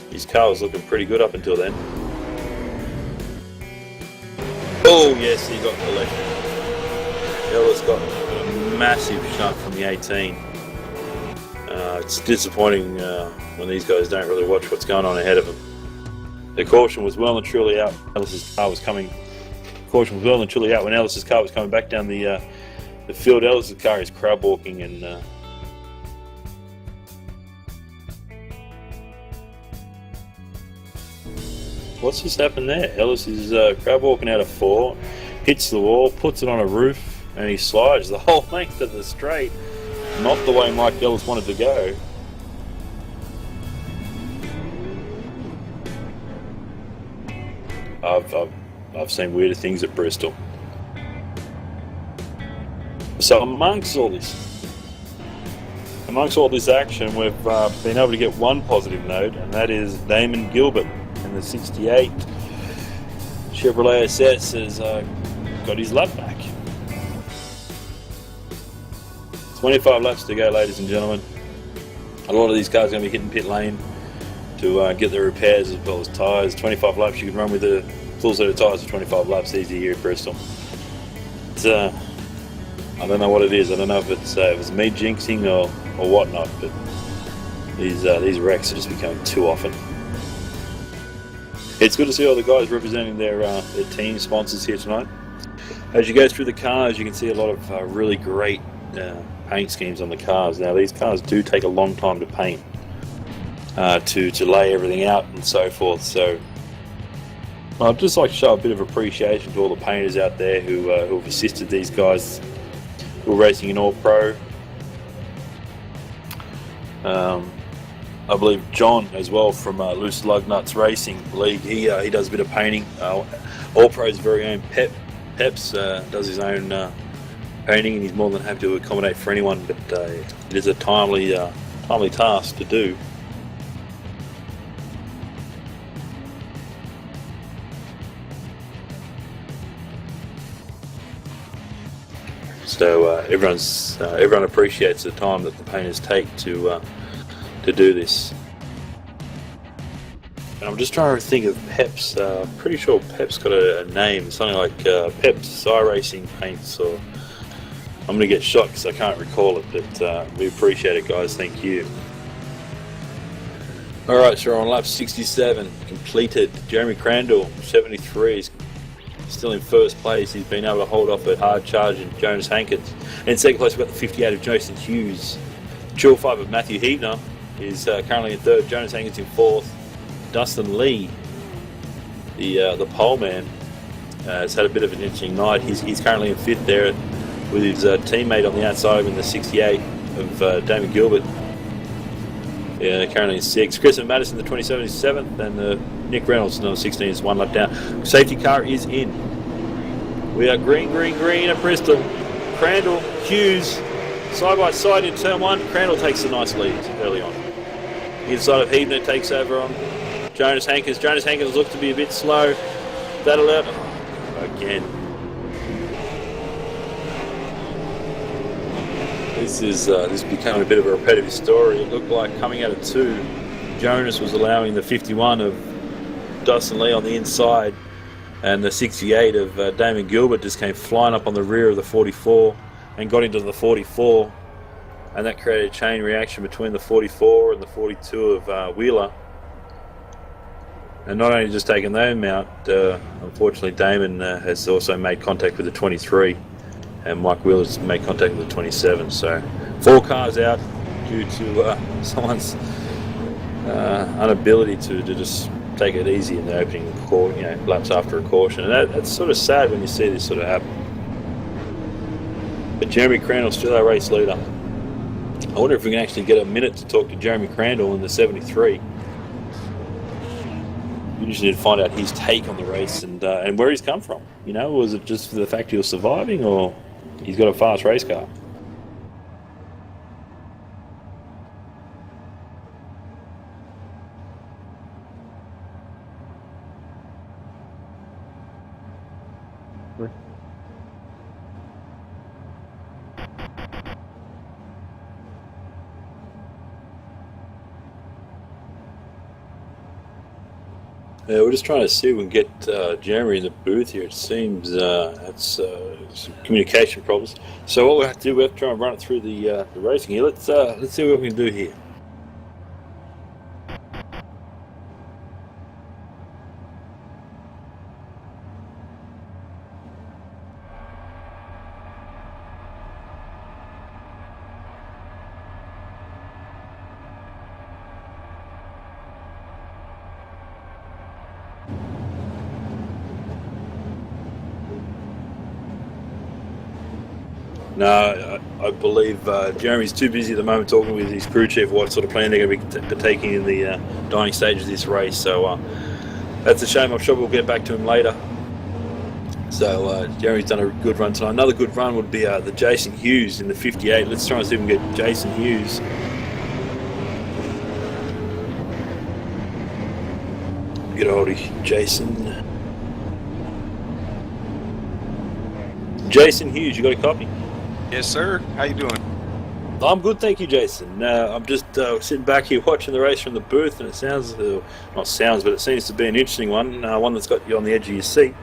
His car was looking pretty good up until then. Oh yes, he got collected. Ellis got a massive shunt from the 18. It's disappointing when these guys don't really watch what's going on ahead of them. The caution was well and truly out. Ellis's car was coming. Caution was well and truly out when Ellis's car was coming back down the field. Ellis's car is crab walking and. What's just happened there? Ellis is crab walking out of 4, hits the wall, puts it on a roof, and he slides the whole length of the straight. Not the way Mike Ellis wanted to go. I've seen weirder things at Bristol. So amongst all this action, we've been able to get one positive note, and that is Damon Gilbert in the 68 Chevrolet SS has got his lap back. 25 laps to go, ladies and gentlemen. A lot of these cars are going to be hitting pit lane to get the repairs as well as tyres. 25 laps, you can run with a full set of tyres for 25 laps easy here at Bristol. It's, I don't know what it is. I don't know if it's me jinxing or whatnot, but these wrecks are just becoming too often. It's good to see all the guys representing their team sponsors here tonight. As you go through the cars, you can see a lot of really great paint schemes on the cars. Now, these cars do take a long time to paint, to lay everything out and so forth. So I'd just like to show a bit of appreciation to all the painters out there who have assisted these guys who are racing in All Pro. I believe John as well from Loose Lug Nuts Racing League. He does a bit of painting. All Pro's very own Peps does his own painting, and he's more than happy to accommodate for anyone. But it is a timely task to do. So everyone appreciates the time that the painters take to do this. And I'm just trying to think of Pep's. Pretty sure Pep's got a name, something like Pep's iRacing Paints, or I'm going to get shot because I can't recall it, but we appreciate it, guys. Thank you. Alright, so we're on lap 67, completed. Jeremy Crandall, 73, is still in first place. He's been able to hold off a hard charge in Jonas Hankins. And in second place, we've got the 58 of Jason Hughes. Dual 5 of Matthew Heebner is currently in third. Jonas Hankins in fourth. Dustin Lee, the pole man, has had a bit of an interesting night. He's currently in fifth there with his teammate on the outside of him in the 68 of Damon Gilbert. Currently in sixth. Chris and Madison, the 27 is seventh, and Nick Reynolds, number 16, is one lap down. Safety car is in. We are green at Bristol. Crandall, Hughes, side by side in turn one. Crandall takes a nice lead early on. Inside of Heebner takes over on Jonas Hankins. Jonas Hankins looks to be a bit slow. That allowed again. This is becoming a bit of a repetitive story. It looked like coming out of two, Jonas was allowing the 51 of Dustin Lee on the inside, and the 68 of Damon Gilbert just came flying up on the rear of the 44 and got into the 44, and that created a chain reaction between the 44 and the 42 of Wheeler. And not only just taking them out, unfortunately Damon has also made contact with the 23, and Mike Wheeler's made contact with the 27. So 4 cars out due to someone's inability to just take it easy in the opening laps after a caution. And that's sort of sad when you see this sort of happen. But Jeremy Crandall's still our race leader. I wonder if we can actually get a minute to talk to Jeremy Crandall in the 73. We just need to find out his take on the race and where he's come from. Was it just for the fact he was surviving, or he's got a fast race car? Yeah, we're just trying to see if we can get Jeremy in the booth here. It seems that's some communication problems. So what we have to do, we have to try and run it through the racing here. Let's see what we can do here. No, I believe Jeremy's too busy at the moment talking with his crew chief what sort of plan they're going to be taking in the dying stages of this race. So that's a shame. I'm sure we'll get back to him later. So Jeremy's done a good run tonight. Another good run would be the Jason Hughes in the 58. Let's try and see if we can get Jason Hughes. Get a hold of Jason. Jason Hughes, you got a copy? Yes, sir. How you doing? I'm good, thank you, Jason. I'm just sitting back here watching the race from the booth, and it sounds, but it seems to be an interesting one, one that's got you on the edge of your seat.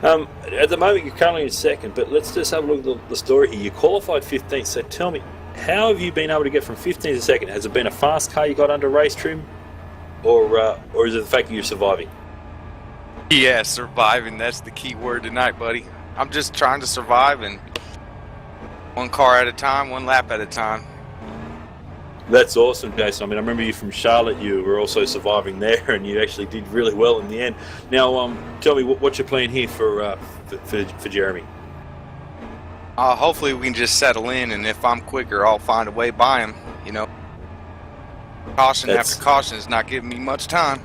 At the moment, you're currently in second, but let's just have a look at the story here. You qualified 15th, so tell me, how have you been able to get from 15th to second? Has it been a fast car you got under race trim, or is it the fact that you're surviving? Yeah, surviving. That's the key word tonight, buddy. I'm just trying to survive, and one car at a time, one lap at a time. That's awesome, Jason. I mean, I remember you from Charlotte. You were also surviving there, and you actually did really well in the end. Now, tell me what's your plan here for Jeremy? Hopefully we can just settle in, and if I'm quicker, I'll find a way by him. Caution after caution is not giving me much time.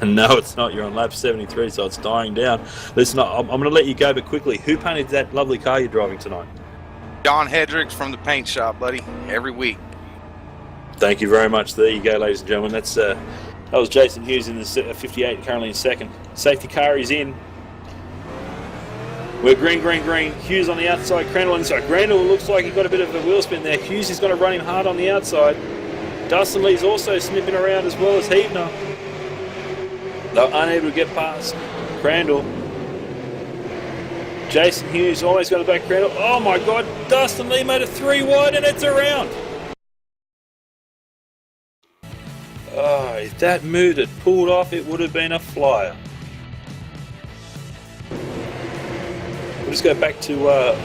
No, it's not. You're on lap 73, so it's dying down. Listen, I'm going to let you go, but quickly, who painted that lovely car you're driving tonight? John Hedricks from the paint shop, buddy. Every week. Thank you very much. There you go, ladies and gentlemen. That was Jason Hughes in the 58, currently in second. Safety car is in. We're green. Hughes on the outside, Crandall on the inside. Crandall looks like he got a bit of a wheel spin there. Hughes is going to run him hard on the outside. Dustin Lee's also snipping around as well as Heebner. They're unable to get past Crandall. Jason Hughes almost got it back. Crandall. Oh my God! Dustin Lee made it 3 wide, and it's around. Oh, if that move had pulled off, it would have been a flyer. We'll just go back to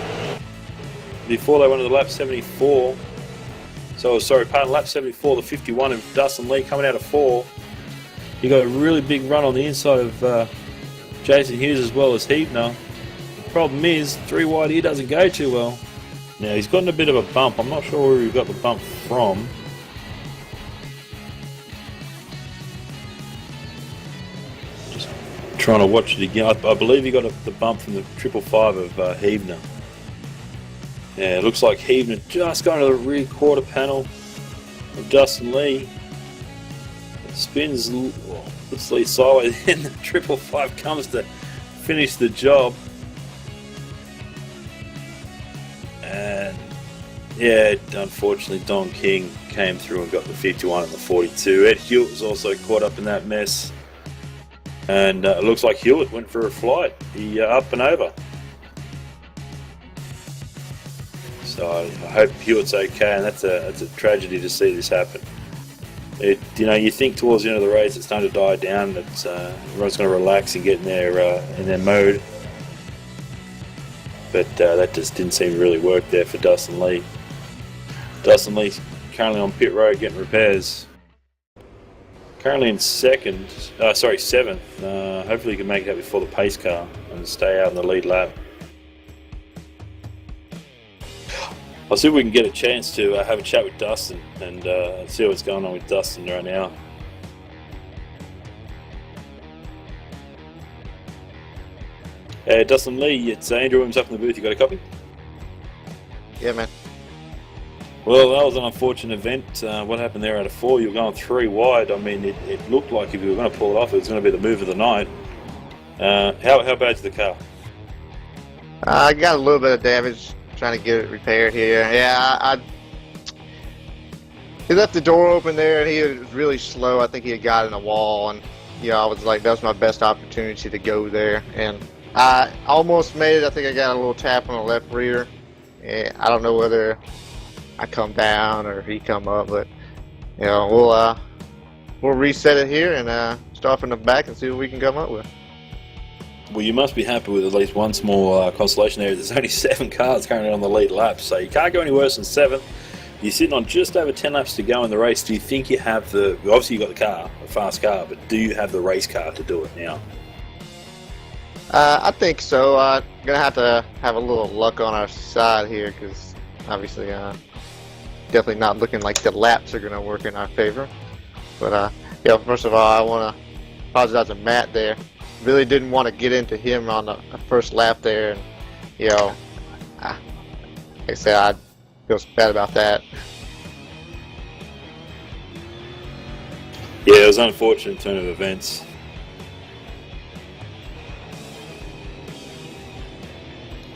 before they went to the lap 74. So, sorry, pardon, lap 74, the 51 of Dustin Lee coming out of 4. He got a really big run on the inside of Jason Hughes as well as Heebner. The problem is, 3 wide here doesn't go too well. Now, he's gotten a bit of a bump. I'm not sure where he got the bump from. Just trying to watch it again. I believe he got the bump from the 555 of Heebner. Yeah, it looks like Heebner just going to the rear quarter panel of Dustin Lee. It spins, puts Lee sideways, and the 555 comes to finish the job. And Yeah, unfortunately Don King came through and got the 51 and the 42. Ed Hewitt was also caught up in that mess. And it looks like Hewitt went for a flight. He up and over. So I hope Hewitt's okay, and that's a tragedy to see this happen. You think towards the end of the race it's starting to die down. It's everyone's going to relax and get in their mode, but that just didn't seem to really work there for Dustin Lee. Dustin Lee's currently on pit road getting repairs. Currently in seventh. Hopefully he can make it out before the pace car and stay out in the lead lap. I'll see if we can get a chance to have a chat with Dustin and see what's going on with Dustin right now. Dustin Lee, it's Andrew Williams up in the booth. You got a copy? Yeah, man. Well, that was an unfortunate event. What happened there out of 4? You were going 3 wide. I mean, it looked like if you were going to pull it off, it was going to be the move of the night. How bad's the car? I got a little bit of damage. Trying to get it repaired here. Yeah, he left the door open there, and he was really slow. I think he had got in a wall, and I was like, that was my best opportunity to go there, and I almost made it. I think I got a little tap on the left rear. And I don't know whether I come down or he come up, but we'll reset it here and start from the back and see what we can come up with. Well, you must be happy with at least one small consolation there. There's only 7 cars currently on the lead lap, so you can't go any worse than 7th. You're sitting on just over 10 laps to go in the race. Do you think you have obviously you got the car, a fast car, but do you have the race car to do it now? I think so. Gonna have to have a little luck on our side here, because obviously definitely not looking like the laps are gonna work in our favor. But first of all, I want to apologize to Matt there. Really didn't want to get into him on the first lap there, and like I said, I feel bad about that. Yeah, it was an unfortunate turn of events.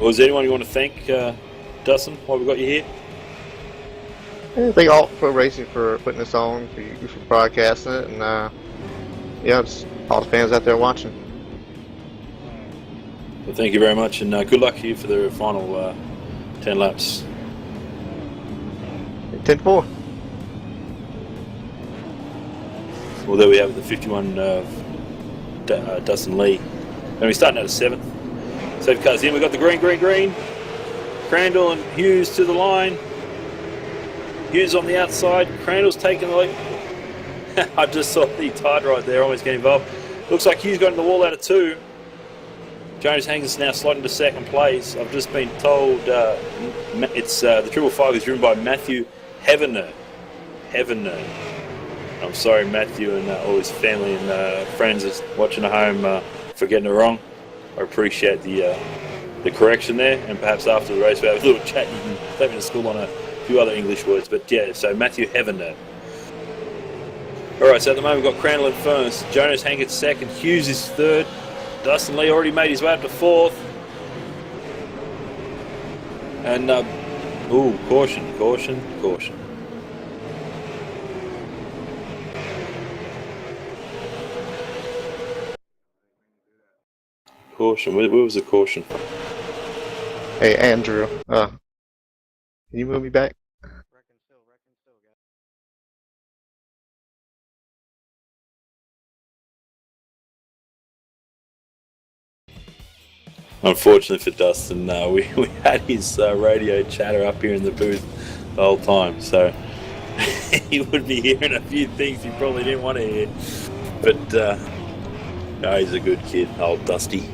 Well, is there anyone you want to thank, Dustin, while we've got you here? I thank all for racing for putting this on, for you for broadcasting it, and just all the fans out there watching. Well, thank you very much, and good luck to you for the final 10 laps. 10-4. Well, there we have it, the 51 Dustin Lee. And we're starting out at 7th. Safety cars in. We've got the green. Crandall and Hughes to the line. Hughes on the outside. Crandall's taking the lead. I just saw the tide right there, almost getting involved. Looks like Hughes got in the wall out of 2. Jonas Hanks now sliding to 2nd place. I've just been told it's the 555 is driven by Matthew Heavener. I'm sorry, Matthew, and all his family and friends is watching at home for getting it wrong. I appreciate the correction there, and perhaps after the race we have a little chat. You can take me to school on a few other English words, but yeah, so Matthew Heavener. Alright, so at the moment we've got Crandall in 1st, Jonas Hankett 2nd, Hughes is 3rd, Dustin Lee already made his way up to 4th. And, caution. Caution, where was the caution? Hey, Andrew, can you move me back? Unfortunately for Dustin, we had his radio chatter up here in the booth the whole time, so he would be hearing a few things he probably didn't want to hear. But no, he's a good kid, old Dusty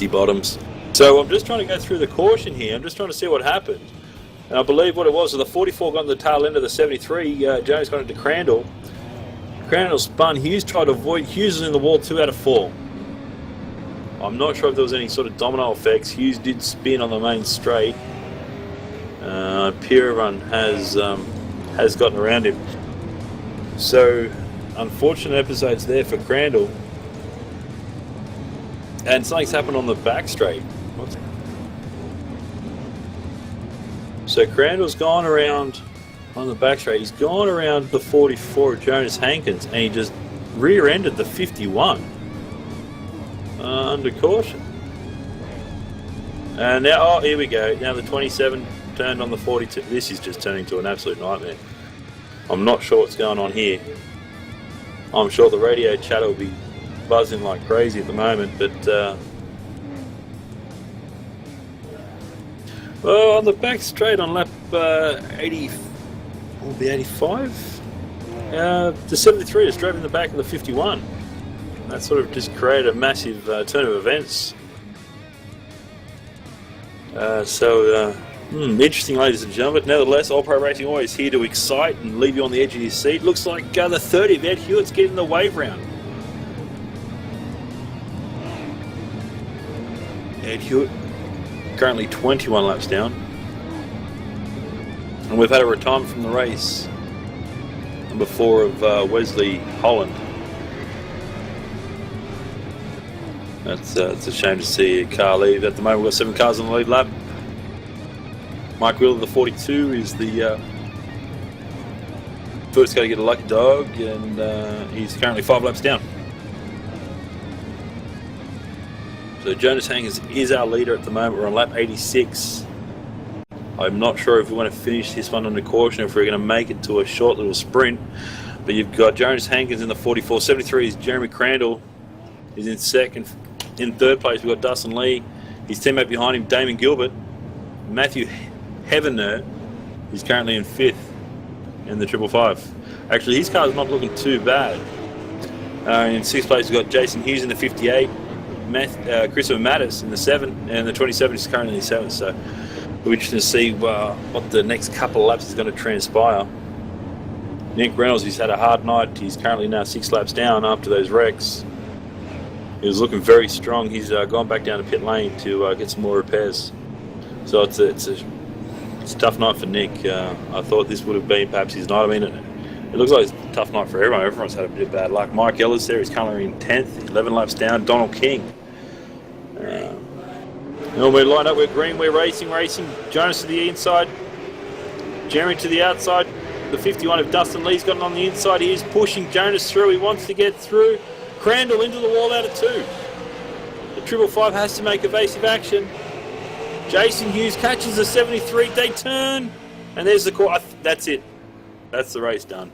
Bottoms. So I'm just trying to go through the caution here. I'm just trying to see what happened. And I believe what it was the 44 got in the tail end of the 73. Jones got into Crandall. Crandall spun. Hughes tried to avoid. Hughes was in the wall 2 out of 4. I'm not sure if there was any sort of domino effects. Hughes did spin on the main straight. Pierrun has gotten around him. So, unfortunate episodes there for Crandall. And something's happened on the back straight. So Crandall's gone around on the back straight. He's gone around the 44 of Jonas Hankins, and he just rear-ended the 51 under caution. And now, oh, here we go. Now the 27 turned on the 42. This is just turning into an absolute nightmare. I'm not sure what's going on here. I'm sure the radio chatter will be buzzing like crazy at the moment, but well, on the back straight on lap 80, will be 85. The 73 just drove in the back of the 51. That sort of just created a massive turn of events. Interesting, ladies and gentlemen. Nevertheless, All Pro Racing always here to excite and leave you on the edge of your seat. Looks like the 30 of Ed Hewitt's getting the wave round. Ed Hewitt currently 21 laps down. And we've had a retirement from the race. Number 4 of Wesley Holland. It's a shame to see a car leave. At the moment, we've got 7 cars on the lead lap. Mike Wheeler, the 42, is the first got to get a lucky dog, and he's currently 5 laps down. So Jonas Hankins is our leader at the moment. We're on lap 86. I'm not sure if we want to finish this one under caution, if we're going to make it to a short little sprint. But you've got Jonas Hankins in the 44. 73 is Jeremy Crandall. He's in second. In third place, we've got Dustin Lee. His teammate behind him, Damon Gilbert. Matthew Heavener is currently in 5th in the 555. Actually, his car's not looking too bad. In 6th place, we've got Jason Hughes in the 58. Christopher Mattis in the 7. And the 27 is currently in 7th. So it'll be interesting to see what the next couple of laps is going to transpire. Nick Reynolds, he's had a hard night. He's currently now 6 laps down after those wrecks. He was looking very strong. He's gone back down to pit lane to get some more repairs. So it's a tough night for Nick. I thought this would have been perhaps his night. I mean, it looks like it's a tough night for everyone. Everyone's had a bit of bad luck. Mike Ellis there, he's currently in 10th, 11 laps down. Donald King. And we're lined up, we're green, we're racing. Jonas to the inside. Jeremy to the outside. The 51 of Dustin Lee's got it on the inside. He is pushing Jonas through. He wants to get through. Crandall into the wall out of 2. The 555 has to make evasive action. Jason Hughes catches the 73. They turn. And there's the call. That's it. That's the race done.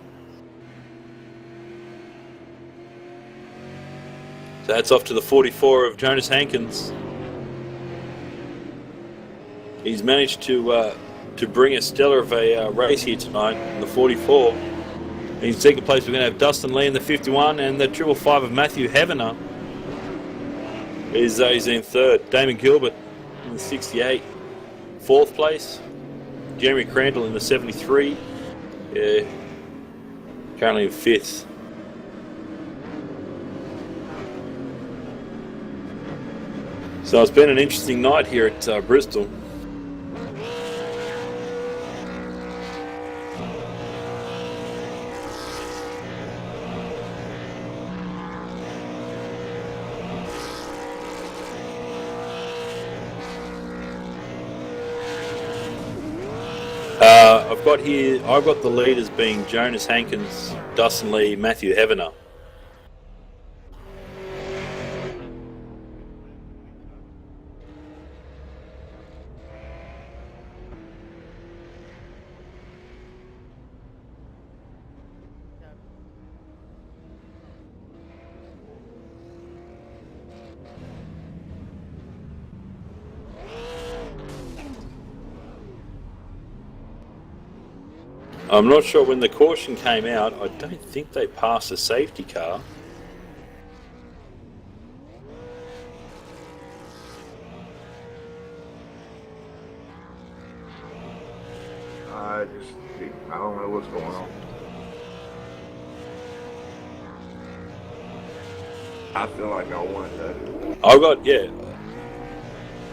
So that's off to the 44 of Jonas Hankins. He's managed to bring a stellar of a race here tonight in the 44. In second place, we're going to have Dustin Lee in the 51, and the 555 of Matthew Heavener is in 3rd. Damon Gilbert in the 68. 4th place, Jeremy Crandall in the 73. Currently in 5th. So it's been an interesting night here at Bristol. I've got the leaders being Jonas Hankins, Dustin Lee, Matthew Heavener. I'm not sure when the caution came out. I don't think they passed a safety car. I don't know what's going on. I feel like I want to. I've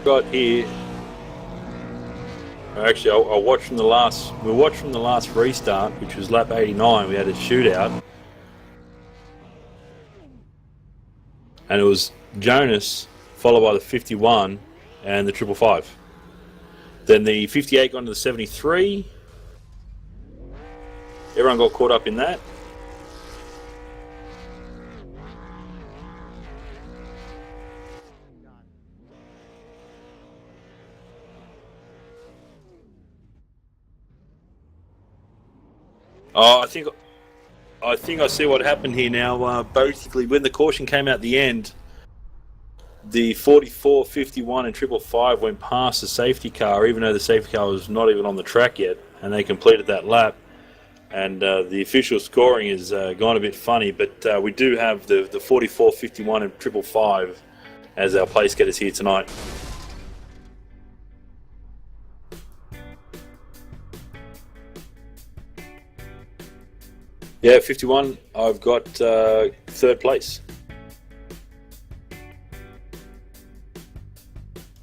got here. Actually, I watched from the last. We watched from the last restart, which was lap 89. We had a shootout, and it was Jonas followed by the 51 and the 555. Then the 58 got into the 73. Everyone got caught up in that. Oh, I think I see what happened here now. Basically, when the caution came out the end, the 44, 51 and 555 went past the safety car, even though the safety car was not even on the track yet, and they completed that lap. And the official scoring has gone a bit funny, but we do have the 44, 51 and 555 as our place getters here tonight. Yeah, 51, I've got third place.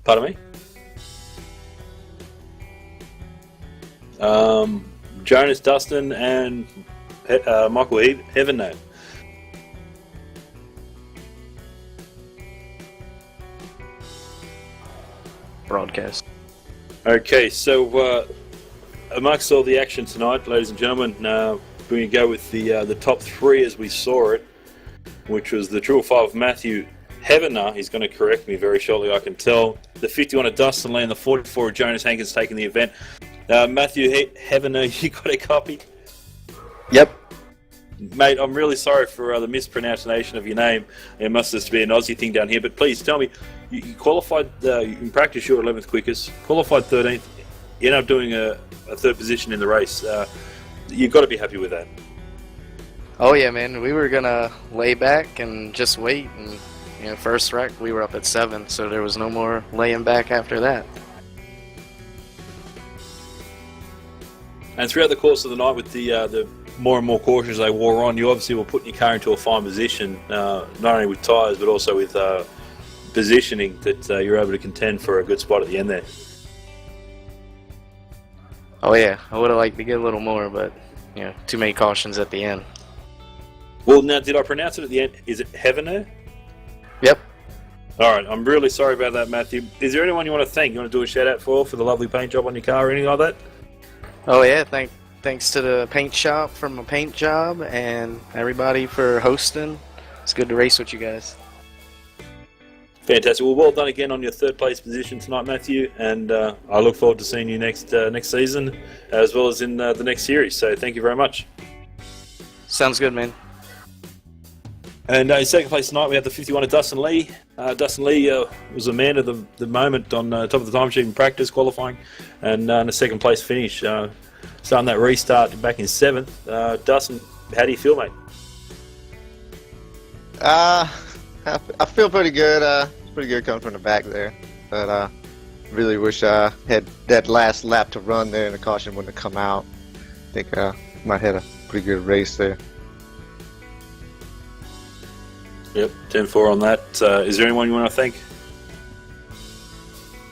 Pardon me? Jonas, Dustin, and Michael Heaven. Broadcast. Okay, so amongst all the action tonight, ladies and gentlemen, we're going to go with the top three as we saw it, which was the 555 Matthew Heavener. He's going to correct me very shortly, I can tell. The 51 of Dustin Lee and the 44 of Jonas Hankins taking the event. Matthew Heavener, you got a copy? Yep. Mate, I'm really sorry for the mispronunciation of your name. It must just be an Aussie thing down here. But please tell me, you qualified in practice, you're 11th quickest, qualified 13th, you end up doing a third position in the race. You've got to be happy with that. Oh yeah, man. We were gonna lay back and just wait, and first wreck we were up at 7, so there was no more laying back after that. And throughout the course of the night, with the more and more cautions they wore on, you obviously were putting your car into a fine position, not only with tyres but also with positioning, that you're able to contend for a good spot at the end there. Oh yeah, I would have liked to get a little more, but too many cautions at the end. Well, now, did I pronounce it at the end? Is it Heavener? Yep. All right, I'm really sorry about that, Matthew. Is there anyone you want to thank? You want to do a shout out for the lovely paint job on your car or anything like that? Oh yeah, thanks to the paint shop for my paint job and everybody for hosting. It's good to race with you guys. Fantastic. Well done again on your third place position tonight, Matthew, and I look forward to seeing you next season as well as in the next series. So thank you very much. Sounds good, man. And in second place tonight, we have the 51 of Dustin Lee. Dustin Lee was the man of the moment on top of the time sheet in practice, qualifying, and a second place finish. Starting that restart back in 7th. Dustin, how do you feel, mate? I feel pretty good. It's pretty good coming from the back there. But really wish I had that last lap to run there and the caution wouldn't have come out. I think I might have had a pretty good race there. Yep, 10-4 on that. Is there anyone you want to thank?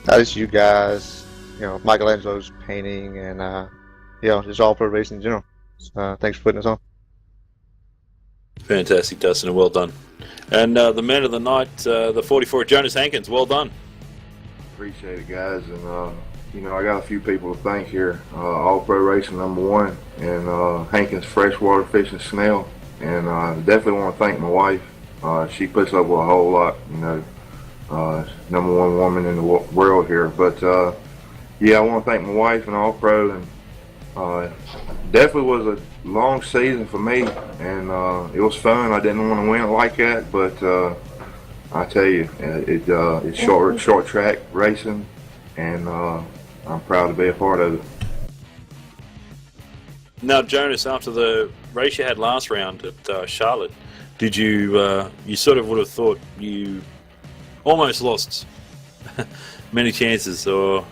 Just you guys, Michelangelo's painting and, just all pro racing in general. Thanks for putting us on. Fantastic, Dustin, and well done. And the man of the night, the 44, Jonas Hankins, well done. Appreciate it, guys. And, I got a few people to thank here. All Pro Racing #1 and Hankins Freshwater Fish and Snail. And definitely want to thank my wife. She puts up with a whole lot, #1 woman in the world here. But, I want to thank my wife and All Pro. And definitely was a long season for me. And it was fun. I didn't want to win it like that. But I tell you, it's short track racing. And I'm proud to be a part of it. Now, Jonas, after the race you had last round at Charlotte, did you sort of would have thought you almost lost many chances, or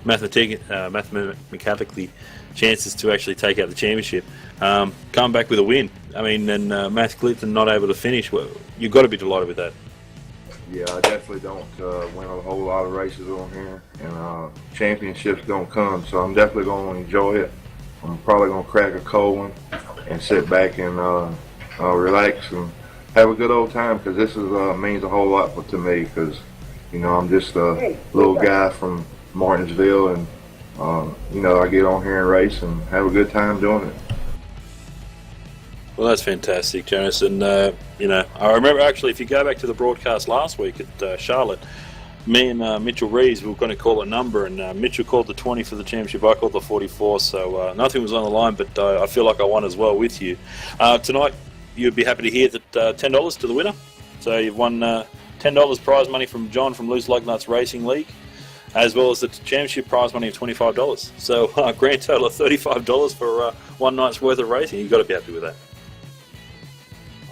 mathematically chances to actually take out the championship, come back with a win? I mean, and Matt Clifton not able to finish. Well, you've got to be delighted with that. Yeah, I definitely don't win a whole lot of races on here, and championships don't come, so I'm definitely going to enjoy it. I'm probably going to crack a cold one and sit back and relax and have a good old time, because this means a whole lot to me, because I'm just a little guy from Martinsville, and I get on here and race and have a good time doing it. Well, that's fantastic, Jonas. And, I remember actually, if you go back to the broadcast last week at Charlotte, me and Mitchell Reeves were going to call a number, and Mitchell called the 20 for the championship. I called the 44, so nothing was on the line, but I feel like I won as well with you. Tonight, you'd be happy to hear that $10 to the winner. So you've won $10 prize money from John from Loose Lug Nuts Racing League, as well as the championship prize money of $25. So a grand total of $35 for one night's worth of racing. You've got to be happy with that.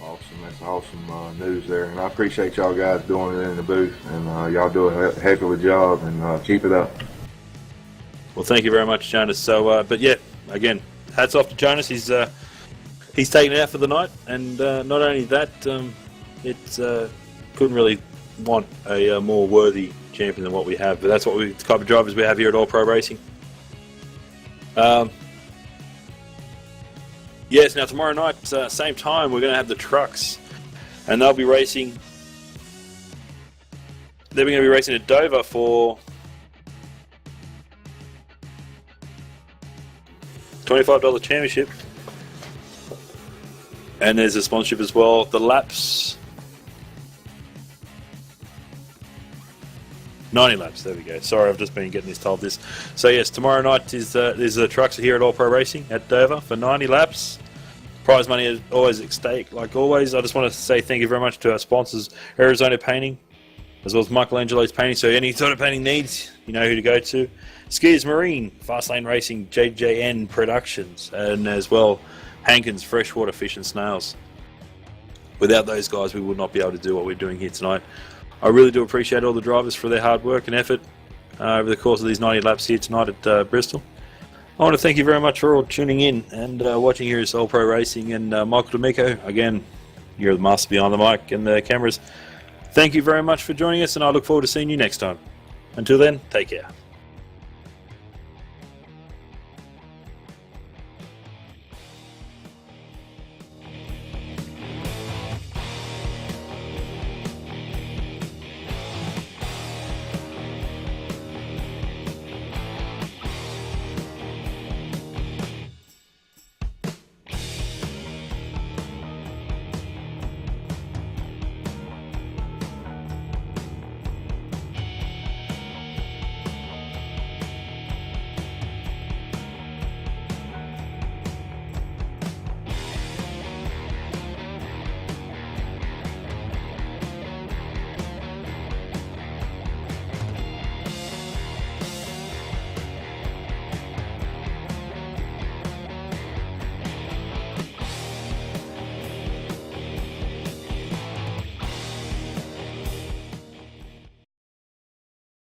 Awesome. That's awesome news there. And I appreciate y'all guys doing it in the booth. And y'all do a heck of a job, and keep it up. Well, thank you very much, Jonas. So, but yeah, again, hats off to Jonas. He's taken it out for the night. And not only that, couldn't really want a more worthy champion than what we have. But that's the type of drivers we have here at All Pro Racing. Yes, now tomorrow night, same time, we're going to have the trucks, and they'll be racing. They're going to be racing at Dover for $25 championship, and there's a sponsorship as well. The laps, 90 laps. There we go. Sorry, I've just been getting told this. So yes, tomorrow night is the trucks are here at All Pro Racing at Dover for 90 laps. Prize money is always at stake. Like always, I just want to say thank you very much to our sponsors, Arizona Painting, as well as Michelangelo's Painting. So any sort of painting needs, you know who to go to. Skiers Marine, Fast Lane Racing, JJN Productions, and as well Hankins Freshwater Fish and Snails. Without those guys, we would not be able to do what we're doing here tonight. I really do appreciate all the drivers for their hard work and effort over the course of these 90 laps here tonight at Bristol. I want to thank you very much for all tuning in and watching here at All Pro Racing. And Michael D'Amico, again, you're the master behind the mic and the cameras. Thank you very much for joining us, and I look forward to seeing you next time. Until then, take care.